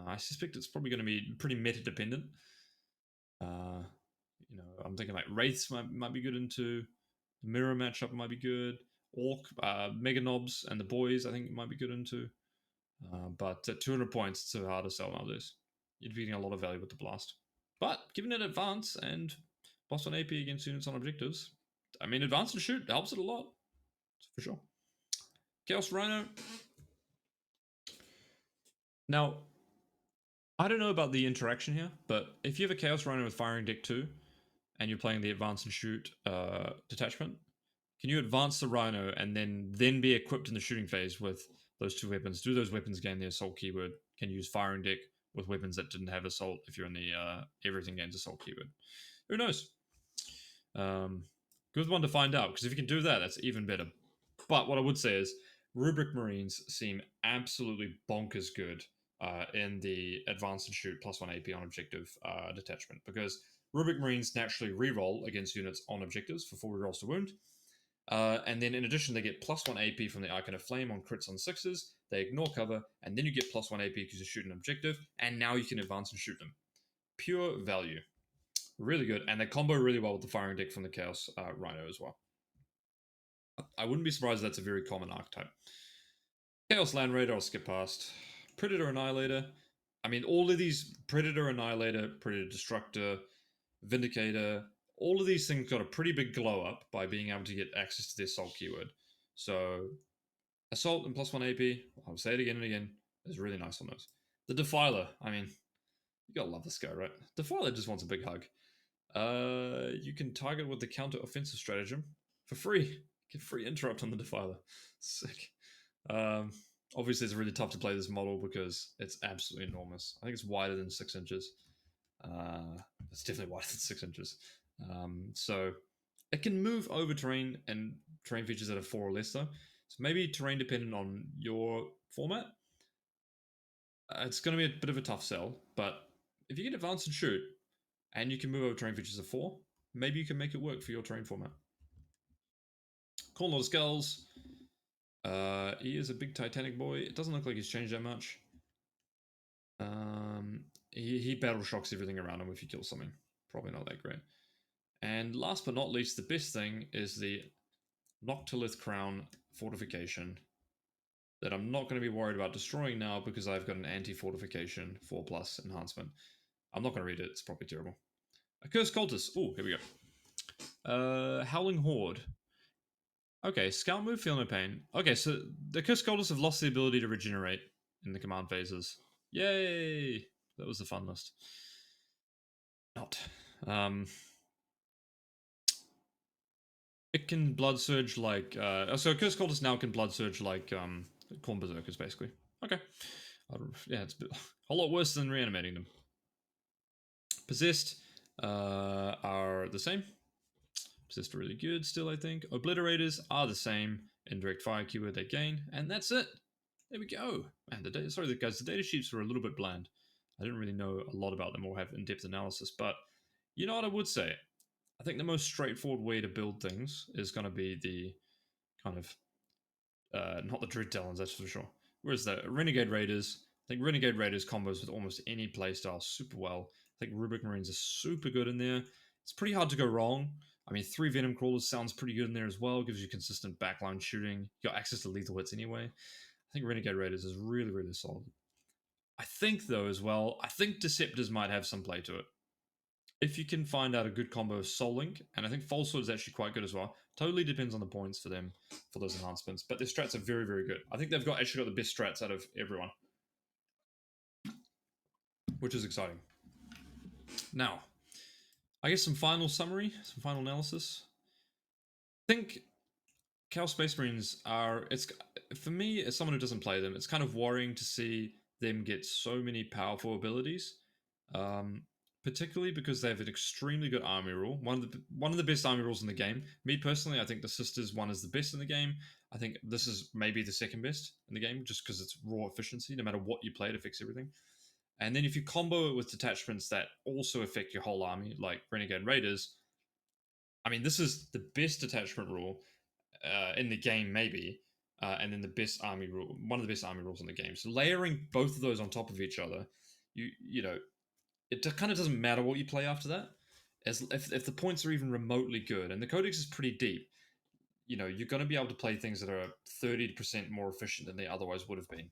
I suspect it's probably going to be pretty meta dependent. I'm thinking like Wraiths might be good into. The Mirror matchup might be good. Orc, Mega Knobs, and the Boys I think it might be good into. But at 200 points, it's so hard to sell nowadays. You're getting a lot of value with the Blast. But given it advance and plus 1 AP against units on objectives, I mean, advance and shoot helps it a lot. For sure. Chaos Rhino. Now, I don't know about the interaction here, but if you have a Chaos Rhino with Firing Deck 2, and you're playing the advance and shoot detachment, can you advance the Rhino and then be equipped in the shooting phase with those 2 weapons? Do those weapons gain the assault keyword? Can you use Firing Deck with weapons that didn't have assault if you're in the everything gains assault keyword? Who knows? Good one to find out, because if you can do that, that's even better. But what I would say is Rubric Marines seem absolutely bonkers good in the advance and shoot plus 1 AP on objective detachment, because Rubric Marines naturally reroll against units on objectives for 4 rerolls to wound. And then in addition, they get plus 1 AP from the Icon of Flame on crits on 6s. They ignore cover, and then you get plus 1 AP because you shoot an objective, and now you can advance and shoot them. Pure value. Really good, and they combo really well with the Firing Deck from the Chaos Rhino as well. I wouldn't be surprised if that's a very common archetype. Chaos Land Raider, I'll skip past. Predator Annihilator. I mean, all of these Predator Annihilator, Predator Destructor, Vindicator, all of these things got a pretty big glow up by being able to get access to the Assault keyword. So, Assault and plus 1 AP, I'll say it again and again, is really nice on those. The Defiler, I mean, you gotta love this guy, right? Defiler just wants a big hug. You can target with the counter offensive stratagem for free. Get free interrupt on the Defiler. Sick. Obviously, it's really tough to play this model because it's absolutely enormous. I think it's wider than 6 inches. It's definitely wider than 6 inches. So it can move over terrain and terrain features that are 4 or less, though. So maybe terrain dependent on your format, it's going to be a bit of a tough sell. But if you get advance and shoot, and you can move over terrain features of 4, maybe you can make it work for your terrain format. Cool, lot of skulls. He is a big Titanic boy. It doesn't look like he's changed that much. He battle shocks everything around him if you kill something. Probably not that great. And last but not least, the best thing is the Noctilith Crown fortification that I'm not going to be worried about destroying now because I've got an anti-fortification 4+ enhancement. I'm not going to read it. It's probably terrible. A Cursed Cultist. Oh, here we go. Howling Horde. Okay, Scout move, feel no pain. Okay, so the Cursed Cultists have lost the ability to regenerate in the command phases. Yay! That was the fun list. Not. It can Blood Surge like... so Cursed Cultists now can Blood Surge like Corn Berserkers, basically. Okay. Yeah, it's a whole lot worse than reanimating them. Possessed are the same. Possessed are really good still, I think. Obliterators are the same. Indirect fire keyword they gain. And that's it. There we go. Man, the data sheets were a little bit bland. I didn't really know a lot about them or have in-depth analysis. But you know what I would say? I think the most straightforward way to build things is going to be the kind of not the Dread Talons, that's for sure. Whereas the Renegade Raiders, I think Renegade Raiders combos with almost any playstyle super well. I think Rubric Marines are super good in there. It's pretty hard to go wrong. I mean, 3 Venom Crawlers sounds pretty good in there as well. Gives you consistent backline shooting. You got access to lethal hits anyway. I think Renegade Raiders is really, really solid. I think, though, as well, I think Deceptors might have some play to it. If you can find out a good combo of Soul Link, and I think Falsehood is actually quite good as well. Totally depends on the points for them for those enhancements, but their strats are very, very good. I think they've actually got the best strats out of everyone, which is exciting. Now, I guess some final summary, some final analysis. I think Chaos Space Marines are, it's for me, as someone who doesn't play them, it's kind of worrying to see them get so many powerful abilities. Particularly because they have an extremely good army rule. One of the best army rules in the game. Me personally, I think the Sisters one is the best in the game. I think this is maybe the second best in the game, just because it's raw efficiency. No matter what you play, it affects everything. And then if you combo it with detachments that also affect your whole army, like Renegade Raiders, I mean, this is the best detachment rule in the game, maybe. And then the best army rule, one of the best army rules in the game. So layering both of those on top of each other, you know, it kind of doesn't matter what you play after that. As if the points are even remotely good, and the codex is pretty deep, you know, you're going to be able to play things that are 30% more efficient than they otherwise would have been.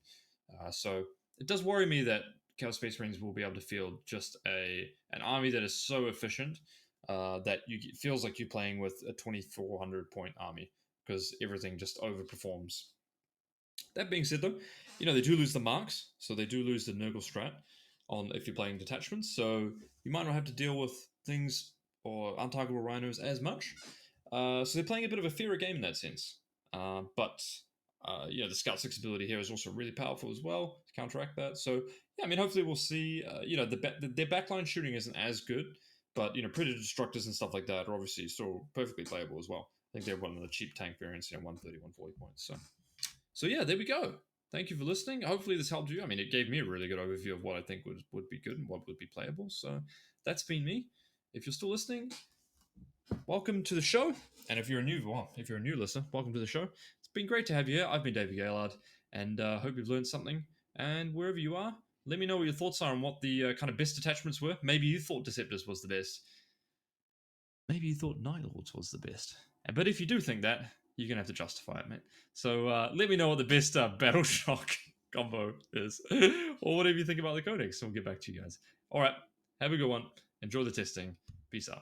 So it does worry me that Chaos Space Marines will be able to field just an army that is so efficient that it feels like you're playing with a 2,400 point army because everything just overperforms. That being said, though, you know, they do lose the marks, so they do lose the Nurgle strat on if you're playing detachments, so you might not have to deal with things or untargetable rhinos as much. So they're playing a bit of a fairer game in that sense. But you know, the Scout 6 ability here is also really powerful as well to counteract that. So yeah, I mean, hopefully we'll see. You know, their backline shooting isn't as good, but you know, Predator Destructors and stuff like that are obviously still perfectly playable as well. I think they're one of the cheap tank variants, you know, 130, 140 points. So yeah, there we go. Thank you for listening. Hopefully this helped you. I mean, it gave me a really good overview of what I think would be good and what would be playable. So that's been me. If you're still listening, welcome to the show. And if you're a new listener, welcome to the show. It's been great to have you here. I've been David Gaillard, and hope you've learned something. And wherever you are, let me know what your thoughts are on what the kind of best attachments were. Maybe you thought Deceptors was the best. Maybe you thought Night Lords was the best. But if you do think that, you're going to have to justify it, mate. So let me know what the best Battle Shock combo is. Or whatever you think about the Codex, and we'll get back to you guys. All right, have a good one. Enjoy the testing. Peace out.